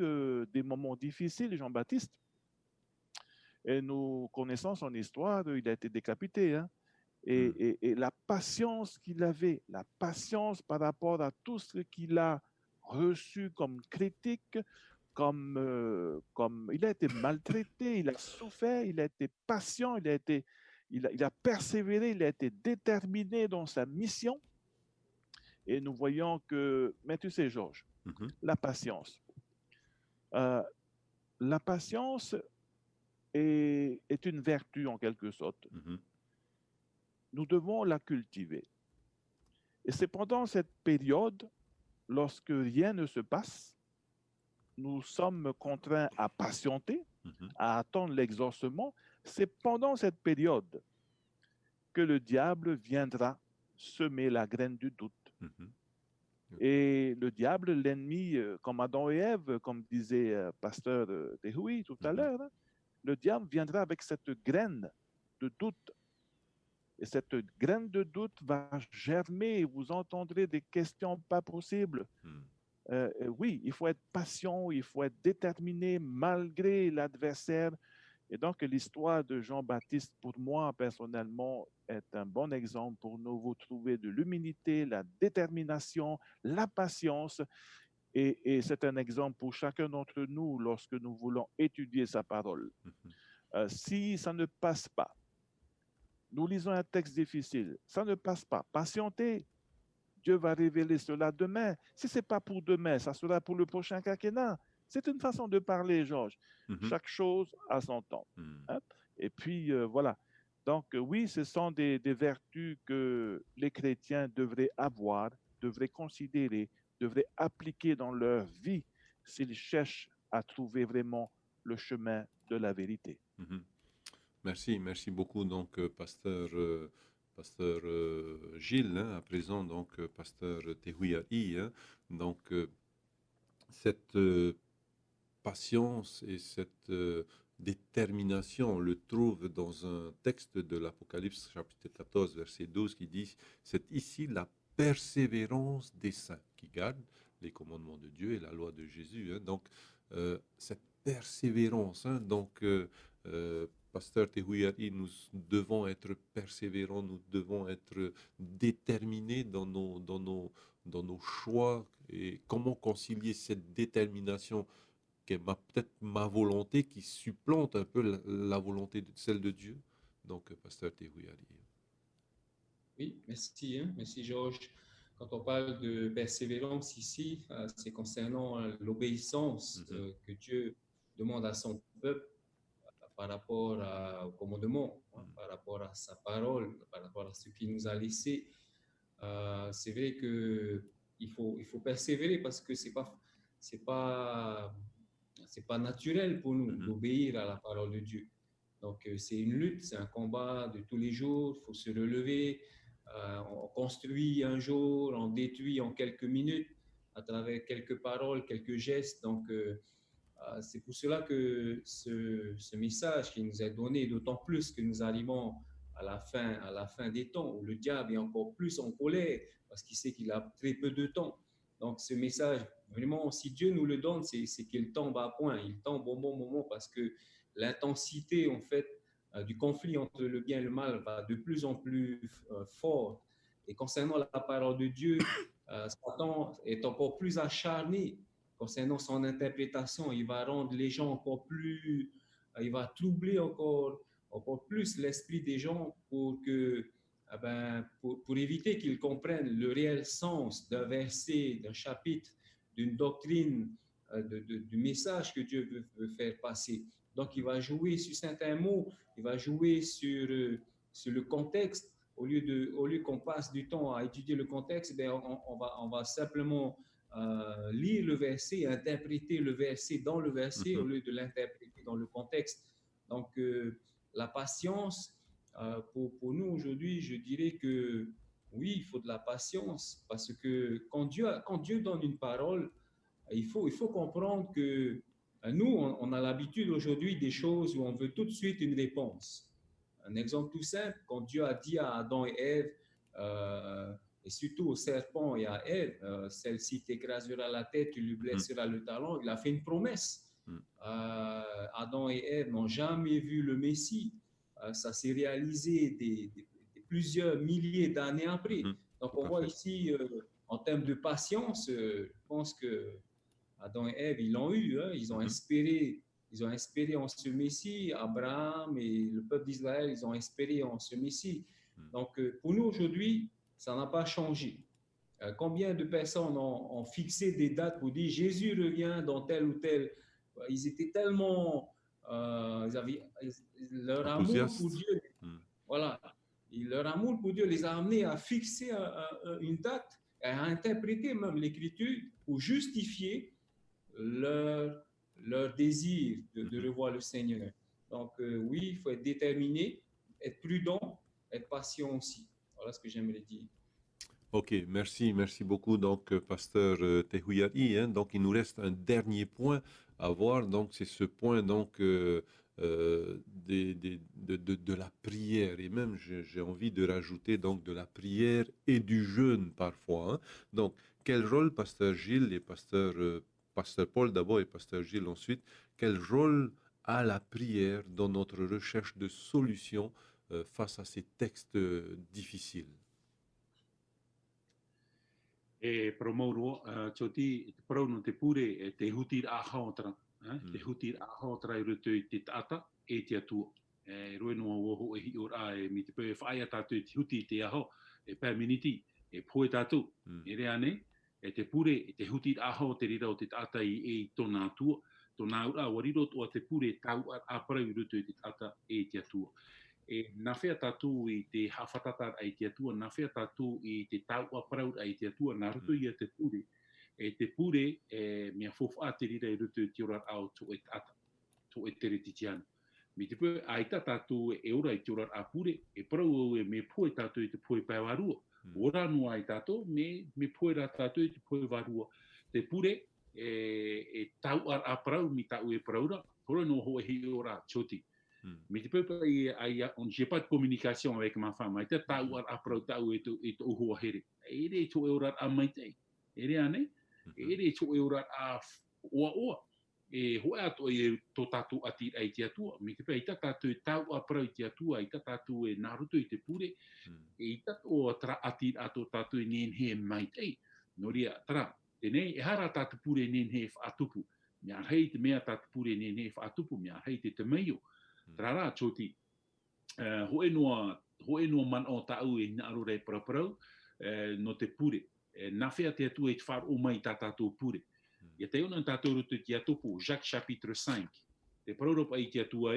des moments difficiles, Jean-Baptiste. Et nous connaissons son histoire, il a été décapité. Hein? Et la patience qu'il avait, la patience par rapport à tout ce qu'il a reçu comme critique, comme il a été maltraité, il a souffert, il a été patient, il a persévéré, il a été déterminé dans sa mission. Et nous voyons que, mais tu sais, Georges, la patience. La patience est une vertu en quelque sorte. Nous devons la cultiver. Et c'est pendant cette période, lorsque rien ne se passe, nous sommes contraints à patienter, à attendre l'exaucement. C'est pendant cette période que le diable viendra semer la graine du doute. Et le diable, l'ennemi, comme Adam et Ève, comme disait pasteur Dehoui tout à l'heure, hein, le diable viendra avec cette graine de doute. Et cette graine de doute va germer et vous entendrez des questions pas possibles. Oui, il faut être patient, il faut être déterminé malgré l'adversaire. Et donc, l'histoire de Jean-Baptiste, pour moi, personnellement, est un bon exemple pour nous. Vous trouvez de l'humilité, la détermination, la patience. Et c'est un exemple pour chacun d'entre nous lorsque nous voulons étudier sa parole. Si ça ne passe pas, nous lisons un texte difficile, ça ne passe pas. Patientez. Dieu va révéler cela demain. Si ce n'est pas pour demain, ça sera pour le prochain quinquennat. C'est une façon de parler, Georges. Chaque chose a son temps. Hein? Et puis, voilà. Donc, oui, ce sont des vertus que les chrétiens devraient avoir, devraient considérer, devraient appliquer dans leur vie. s'ils cherchent à trouver vraiment le chemin de la vérité.
Mhm. Merci beaucoup donc pasteur Gilles, hein, à présent donc pasteur Tehuya'i, hein. Donc cette patience et cette détermination, on le trouve dans un texte de l'Apocalypse chapitre 14 verset 12 qui dit c'est ici la persévérance des saints qui gardent les commandements de Dieu et la loi de Jésus, hein. Donc cette persévérance, hein, donc Pasteur Tehuya'i, nous devons être persévérants, nous devons être déterminés dans nos choix. Et comment concilier cette détermination qui est peut-être ma volonté qui supplante un peu la volonté de celle de Dieu. Donc, Pasteur Tehuya'i.
Oui, merci, hein, merci Georges. Quand on parle de persévérance ici, c'est concernant l'obéissance que Dieu demande à son peuple par rapport au commandement, hein, par rapport à sa parole, par rapport à ce qu'il nous a laissé. C'est vrai qu'il faut persévérer parce que c'est pas, c'est pas naturel pour nous d'obéir à la parole de Dieu. Donc, c'est une lutte, c'est un combat de tous les jours. Il faut se relever. On construit un jour, on détruit en quelques minutes à travers quelques paroles, quelques gestes. Donc, c'est pour cela que ce message qui nous est donné, d'autant plus que nous arrivons à la fin des temps, où le diable est encore plus en colère, parce qu'il sait qu'il a très peu de temps. Donc ce message, vraiment, si Dieu nous le donne, c'est qu'il tombe à point, il tombe au bon moment, parce que l'intensité, en fait, du conflit entre le bien et le mal va de plus en plus fort. Et concernant la parole de Dieu, Satan est encore plus acharné concernant son interprétation. Il va rendre les gens encore plus, il va troubler encore plus l'esprit des gens pour que, pour éviter qu'ils comprennent le réel sens d'un verset, d'un chapitre, d'une doctrine, du message que Dieu veut faire passer. Donc, il va jouer sur certains mots, il va jouer sur le contexte. Au lieu qu'on passe du temps à étudier le contexte, on va simplement lire le verset, interpréter le verset dans le verset au lieu de l'interpréter dans le contexte. Donc, la patience, pour nous aujourd'hui, je dirais que oui, il faut de la patience parce que quand Dieu donne une parole, il faut comprendre que nous, on a l'habitude aujourd'hui des choses où on veut tout de suite une réponse. Un exemple tout simple, quand Dieu a dit à Adam et Ève, et surtout au serpent et à Ève, celle-ci t'écrasera la tête, tu lui blesseras le talon, il a fait une promesse. Adam et Ève n'ont jamais vu le Messie. Ça s'est réalisé plusieurs milliers d'années après. Donc on voit ici, en termes de patience, je pense que Adam et Ève, ils l'ont eu, hein, ils ont espéré en ce Messie. Abraham et le peuple d'Israël, ils ont espéré en ce Messie. Donc, pour nous aujourd'hui, ça n'a pas changé. Combien de personnes ont fixé des dates pour dire Jésus revient dans tel ou tel. Ils étaient tellement. Leur amour pour Dieu. Voilà. Et leur amour pour Dieu les a amenés à fixer une date, à interpréter même l'Écriture pour justifier leur désir de revoir le Seigneur. Donc, oui, il faut être déterminé, être prudent, être patient aussi. Voilà ce que j'aimerais dire.
Ok, merci beaucoup, donc, Pasteur Tehuya'i, hein. Donc, il nous reste un dernier point à voir. Donc, c'est ce point donc, de la prière. Et même, j'ai envie de rajouter donc, de la prière et du jeûne parfois, hein. Donc, quel rôle, Pasteur Gilles et Pasteur Paul d'abord et Pasteur Gilles ensuite, quel rôle a la prière dans notre recherche de solutions face à ces textes difficiles?
Promouro, choti prono te pure te hutir a haotra, te hutir a haotra i rutu i te tata e te atua. Roi no woho e hi ora e mi te pe whaia tatu te huti te aho e perminiti e poe tatu. E rea ne, e te pure te hutir a hao te rira o te tata i tona atua. Tona ura wariro toa te pure tau a parau i rutu i te tata e te atua. E nā whea tātou i te hawhatata ai te atua, nā whea tātou i te tau aparau ai te atua, nā rutu ia te puri, e te pure mea fofa te rira I rutu te ora au to e tere titiana. Me te pue aita tātou e ora I te ora a pure, e parau me poe tātou I te poe pai warua. Ora nua I tātou, me poe rā tātou I te poe warua. Te pure e tau ar a parau mi tau e paraura, pora no ho e hi ora choti. Me te pue on j'ai pas de communication avec ma femme, aita tau ar a parau tau e to uho here. E re to e ora a maitei. E re ane? E re to e ora a oa. E hoe ato e tō tātou ati ai te atua. Me te pēi ta tātou e tau a parau te atua, I ta tātou e naruto I te pure, e I ta o tra ati ato tātou e nenhe mai tei. Noria, tara, tenei, e hara tātou pure nenhe whaatupu. Mea hei te mea tātou pure nenhe whaatupu, mea hei te meio. Tara rā, choti, hoe noa man o tāu e naro rei paraparau, no te pure. Nā whea te atua e te whār o mai tā tātou pure. Ia te ona tātou rutu ki atupu, Jacques chapitre 5. Te parauropa I te atua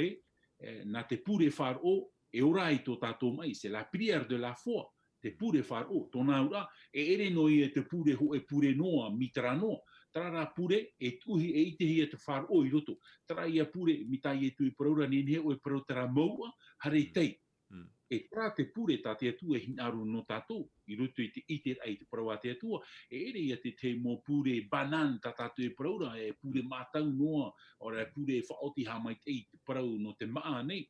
na te pure whār o, e ora I tō tātou mai, c'est la prière de la foi, te pure whār o, tōna ura, e ere no I te pure ho e pure noa, mitra noa, tara pure e tuhi e ite hi e te whār o I roto, tara ia pure, mitai e tui paraura nenhe o e parau tara maua, hare tei. E tra te pure tā te atua hinaru no tātou, I roto I te ite ai te parau a te atua, e ere ia te mō pure banan tā tātou e paraura, e pure mātau noa, ora e pure whaoti hamai te parau no te maa nei.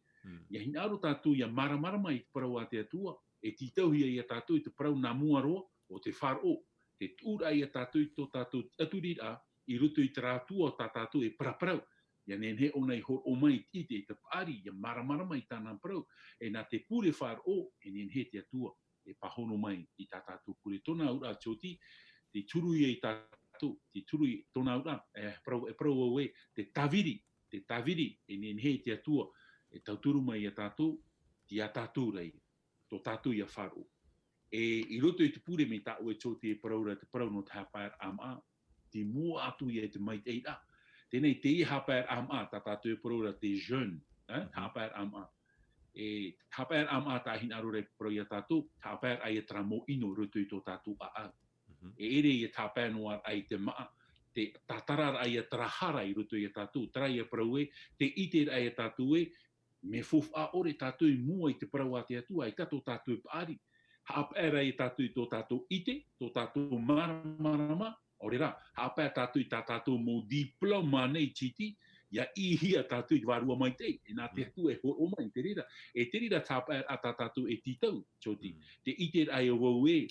Ia hinaru tātou ia maramara mai te parau a te atua, e titauhia ia tātou I te parau nā muaroa o te whāro, te tūra ia tātou I tō tātou aturira, I roto I te rātua tā tātou e paraparau. Ia nenhe o nei hor o mai tite te pari, ia maramara mai tāna parau, e nā te pure whār o, e nenhe te atua, e pahono mai I tā tātou pure. Tōna ura choti, te turui I tātou, te turui tōna ura, e parau au e, te tawiri, e nenhe te atua, e tauturu mai I tātou, ti a tātou rei, tō tātou I a whār o. E I roto I te pure me tā ue choti e parau no te hapār ama, ti mua atu I te mai te ira. Tēnei te I hapār ama, tā tātou e parau te jeune, hapār ama. E hapār ama tā hinaru rei parau I a tātou, hapār ai e tra mo ino roto I tō tātou a. E ere I hapār noa ai te maa, te tatarar ai e trahara I roto I a tātou, trai e parau e, te ite ai e tātou e, me fof a ore tātou I mua I te parau a te atua, I tato tātou e paari. Hapār ai e tātou I tō tātou ite, tō tātou marama, ore rā, hapār tātou I tā tātou mō diploma nei titi, ia ihia tātou I warua mai te, e nā te atu e o mai te rira. E te rira tāpār a tā tātou e titau, choti. Te ite ai o wau e,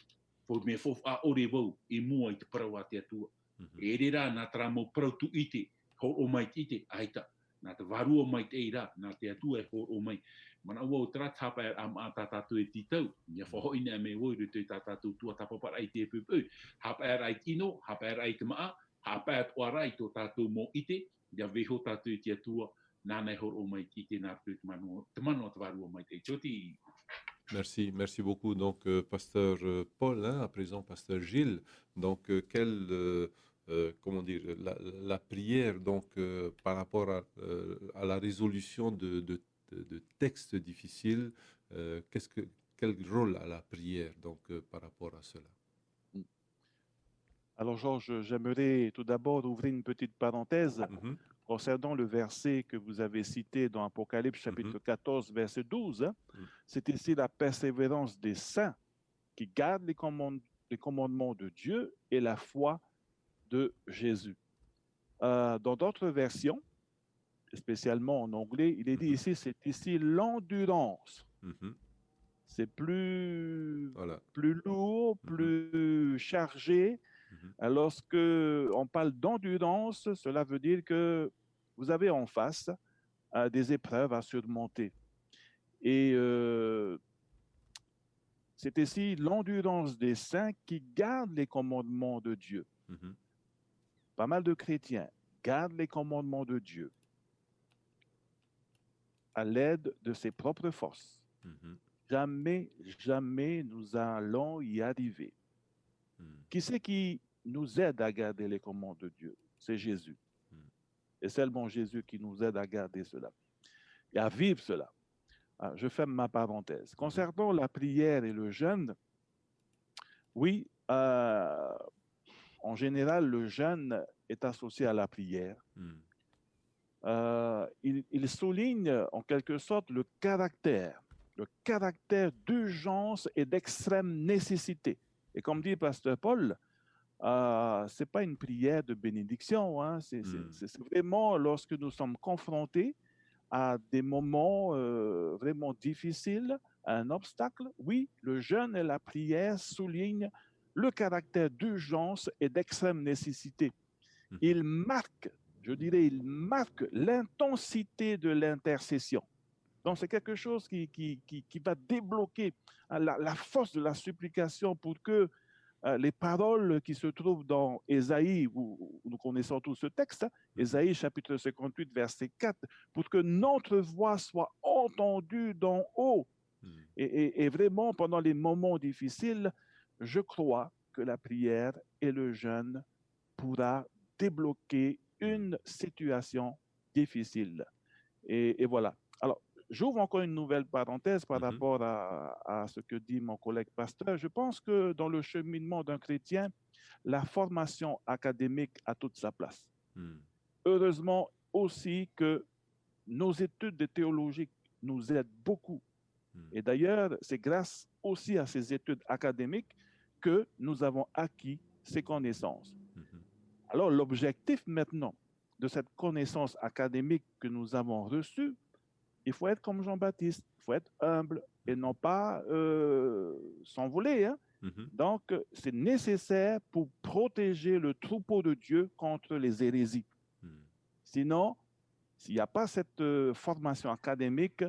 po me fof a ore wau, I mua I te parau a te atua. E rira nā tara mō parau tu ite, ho o mai ite, aita. Nā te warua mai te ira, nā te atua e ho o mai. Mana wau tara tāpār a tā tātou e titau, ia whahoi nea me wau rutu I tā tātou tua tapapar ai te pupu. Hapār ai kino, hapār ai te maa, hapār oara I tō tātou mō ite, ia weho tātou I te atua, nānei hor o mai ite nā te mano te warua mai te. Choti.
Merci, merci beaucoup. Donc, pasteur Paul, à présent, pasteur Gilles. Donc, comment dire, la prière, donc, par rapport à la résolution de textes difficiles, quel rôle a la prière, donc, par rapport à cela?
Alors, Georges, j'aimerais tout d'abord ouvrir une petite parenthèse concernant le verset que vous avez cité dans Apocalypse chapitre 14, verset 12. C'est ici la persévérance des saints qui gardent les commandements de Dieu et la foi de Jésus. Dans d'autres versions, spécialement en anglais, il est dit ici, c'est ici l'endurance. C'est plus lourd, plus chargé. Lorsque on parle d'endurance, cela veut dire que vous avez en face des épreuves à surmonter. Et c'est ici l'endurance des saints qui gardent les commandements de Dieu. Pas mal de chrétiens gardent les commandements de Dieu à l'aide de ses propres forces. Jamais, jamais nous allons y arriver. Qui c'est qui nous aide à garder les commandements de Dieu? C'est Jésus. Et seulement Jésus qui nous aide à garder cela et à vivre cela. Je ferme ma parenthèse. Concernant la prière et le jeûne, oui, en général, le jeûne est associé à la prière. Il souligne en quelque sorte le caractère d'urgence et d'extrême nécessité. Et comme dit Pasteur Paul, ce n'est pas une prière de bénédiction, hein, c'est vraiment lorsque nous sommes confrontés à des moments vraiment difficiles, à un obstacle. Oui, le jeûne et la prière soulignent le caractère d'urgence et d'extrême nécessité. Il marque, je dirais, il marque l'intensité de l'intercession. Donc, c'est quelque chose qui va débloquer la force de la supplication pour que les paroles qui se trouvent dans Ésaïe, où nous connaissons tous ce texte, hein, Ésaïe chapitre 58, verset 4, pour que notre voix soit entendue d'en haut. Et vraiment, pendant les moments difficiles, je crois que la prière et le jeûne pourra débloquer une situation difficile. Et voilà. Alors, j'ouvre encore une nouvelle parenthèse par rapport à ce que dit mon collègue pasteur. Je pense que dans le cheminement d'un chrétien, la formation académique a toute sa place. Heureusement aussi que nos études de théologie nous aident beaucoup. Et d'ailleurs, c'est grâce aussi à ces études académiques que nous avons acquis ces connaissances. Alors, l'objectif maintenant de cette connaissance académique que nous avons reçue, il faut être comme Jean-Baptiste, il faut être humble et non pas s'envoler. Hein? Donc, c'est nécessaire pour protéger le troupeau de Dieu contre les hérésies. Sinon, s'il n'y a pas cette formation académique,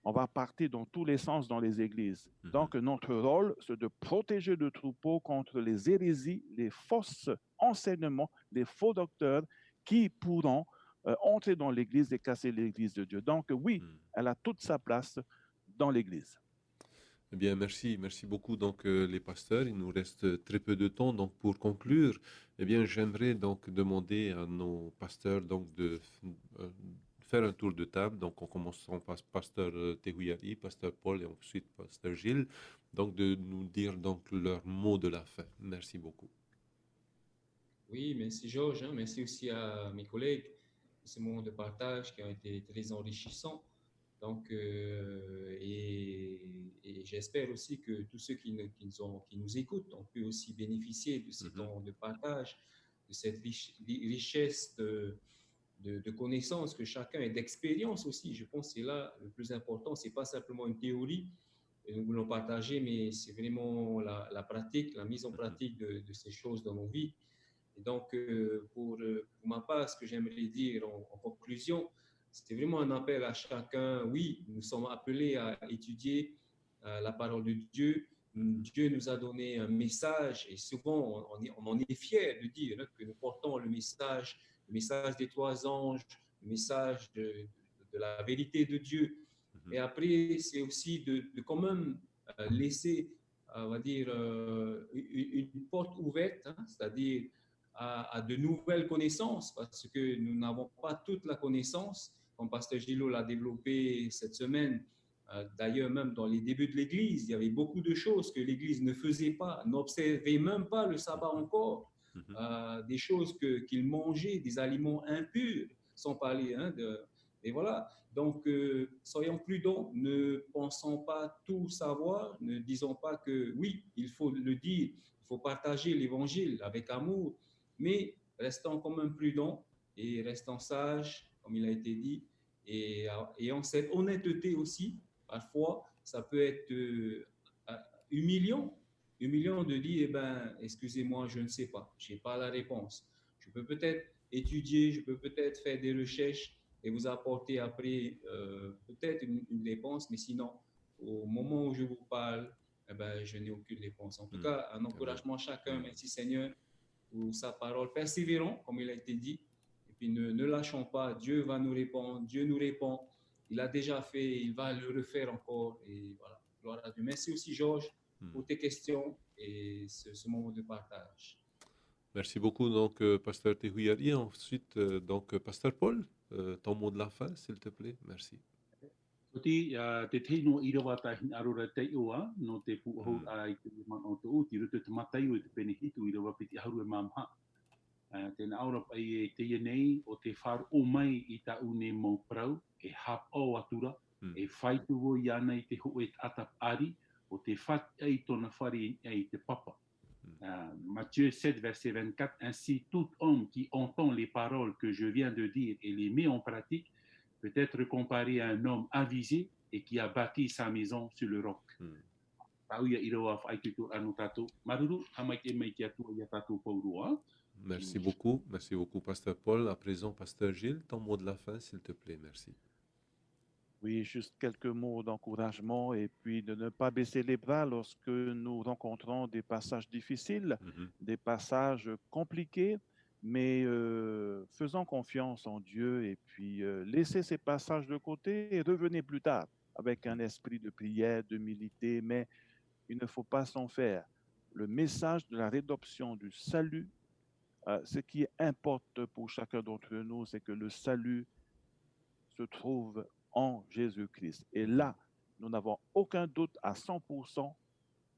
on va partir dans tous les sens dans les églises. Donc, notre rôle, c'est de protéger le troupeau contre les hérésies, les fausses enseignements, les faux docteurs qui pourront entrer dans l'église et casser l'église de Dieu. Donc, oui, elle a toute sa place dans l'église.
Eh bien, merci beaucoup. Donc, les pasteurs, il nous reste très peu de temps. Donc, pour conclure, eh bien, j'aimerais donc demander à nos pasteurs donc de faire un tour de table. Donc, en commençant par pasteur Tehuiari, pasteur Paul et ensuite pasteur Gilles. Donc, de nous dire donc leur mot de la fin. Merci beaucoup.
Oui, merci Georges, hein, merci aussi à mes collègues pour ces moments de partage qui ont été très enrichissants. Donc, et j'espère aussi que tous ceux qui nous écoutent ont pu aussi bénéficier de ces temps de partage, de cette richesse de connaissances que chacun et d'expérience aussi. Je pense que c'est là le plus important. C'est pas simplement une théorie que nous voulons partager, mais c'est vraiment la pratique, la mise en pratique de ces choses dans nos vies. Et donc, pour ma part, ce que j'aimerais dire en conclusion, c'était vraiment un appel à chacun. Oui, nous sommes appelés à étudier la parole de Dieu. Dieu nous a donné un message et souvent on en est fiers de dire que nous portons le message des trois anges, le message de la vérité de Dieu. Et après, c'est aussi de quand même laisser, on va dire, une porte ouverte, hein, c'est-à-dire à de nouvelles connaissances, parce que nous n'avons pas toute la connaissance, comme Pasteur Gilot l'a développé cette semaine. D'ailleurs, même dans les débuts de l'Église, il y avait beaucoup de choses que l'Église ne faisait pas, n'observait même pas le sabbat encore, des choses qu'ils mangeaient, des aliments impurs, sans parler et voilà. Donc, soyons prudents, ne pensons pas tout savoir, ne disons pas que oui, il faut le dire, il faut partager l'Évangile avec amour, mais restons quand même prudents et restons sages, comme il a été dit, et ayant cette honnêteté aussi. Parfois, ça peut être humiliant de dire, eh ben, excusez-moi, je ne sais pas, je n'ai pas la réponse. Je peux peut-être étudier, je peux peut-être faire des recherches et vous apporter après peut-être une réponse, mais sinon, au moment où je vous parle, eh ben, je n'ai aucune réponse. En tout cas, un encouragement à chacun. Merci Seigneur pour sa parole. Persévérons, comme il a été dit, et puis ne lâchons pas. Dieu va nous répondre, Dieu nous répond. Il a déjà fait, il va le refaire encore. Et voilà, gloire à Dieu. Merci aussi, Georges, pour tes questions et ce moment de partage.
Merci beaucoup, donc, pasteur Tehuiari. Ensuite, donc, pasteur Paul, ton mot de la fin, s'il te plaît. Merci.
Ti te teino I rawa tahi arora te oa, no te puho ai te mana o te uti, ruto te matai o te penehitu I rawa piti haru e mamha. Tēnā aura pai e te nei o te whāru o mai I ta une mau prau, e hap o atura, e whaituo I ana I te ho e atap ari, o te what ei tona whari ei te papa. Matthieu 7, verset 24, ainsi tout homme qui entend les paroles que je viens de dire et les met en pratique peut être comparé à un homme avisé et qui a bâti sa maison sur le roc. Pauia I roa whaitutu anu tātou. Maruru, hamai te mai te atua I a tātou paurua.
Merci beaucoup, Pasteur Paul. À présent, Pasteur Gilles, ton mot de la fin, s'il te plaît, merci.
Oui, juste quelques mots d'encouragement et puis de ne pas baisser les bras lorsque nous rencontrons des passages difficiles, des passages compliqués, mais faisons confiance en Dieu et puis laissez ces passages de côté et revenez plus tard avec un esprit de prière, d'humilité, mais il ne faut pas s'en faire. Le message de la rédemption, du salut, ce qui importe pour chacun d'entre nous, c'est que le salut se trouve en Jésus-Christ. Et là, nous n'avons aucun doute à 100%.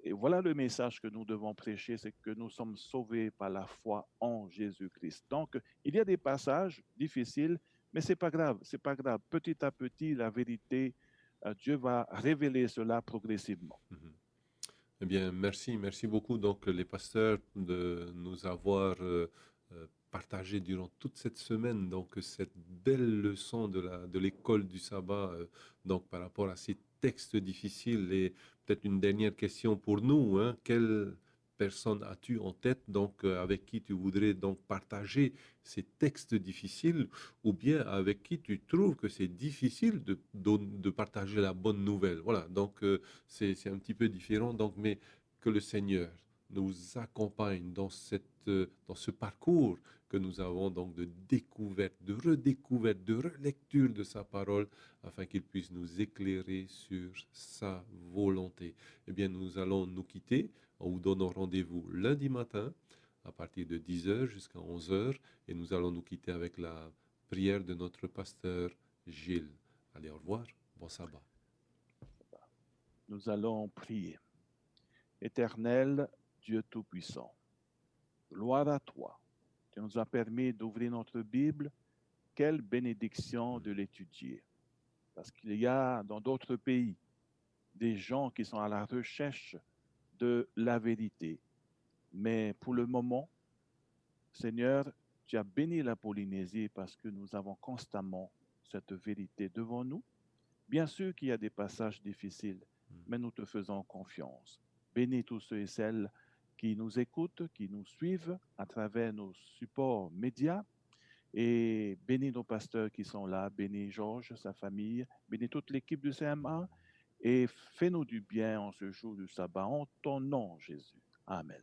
Et voilà le message que nous devons prêcher, c'est que nous sommes sauvés par la foi en Jésus-Christ. Donc, il y a des passages difficiles, mais c'est pas grave, c'est pas grave. Petit à petit, la vérité, Dieu va révéler cela progressivement.
Eh bien, merci beaucoup donc les pasteurs de nous avoir partagé durant toute cette semaine donc cette belle leçon de l'école du sabbat donc par rapport à ces textes difficiles. Et peut-être une dernière question pour nous, hein, quelle personne as-tu en tête donc avec qui tu voudrais donc partager ces textes difficiles, ou bien avec qui tu trouves que c'est difficile de partager la bonne nouvelle? Voilà, donc c'est un petit peu différent, donc, mais que le Seigneur nous accompagne dans ce parcours que nous avons donc de découverte, de redécouverte, de relecture de sa parole, afin qu'il puisse nous éclairer sur sa volonté. Eh bien, nous allons nous quitter. On vous donne rendez-vous lundi matin à partir de 10h jusqu'à 11h, et nous allons nous quitter avec la prière de notre pasteur Gilles. Allez, au revoir, bon sabbat.
Nous allons prier. Éternel Dieu Tout-Puissant, gloire à toi. Tu nous as permis d'ouvrir notre Bible. Quelle bénédiction de l'étudier. Parce qu'il y a dans d'autres pays des gens qui sont à la recherche de la vérité. Mais pour le moment, Seigneur, tu as béni la Polynésie parce que nous avons constamment cette vérité devant nous. Bien sûr qu'il y a des passages difficiles, mais nous te faisons confiance. Bénis tous ceux et celles qui nous écoutent, qui nous suivent à travers nos supports médias, et bénis nos pasteurs qui sont là, bénis Georges, sa famille, bénis toute l'équipe du CMA, et fais-nous du bien en ce jour du sabbat, en ton nom, Jésus. Amen.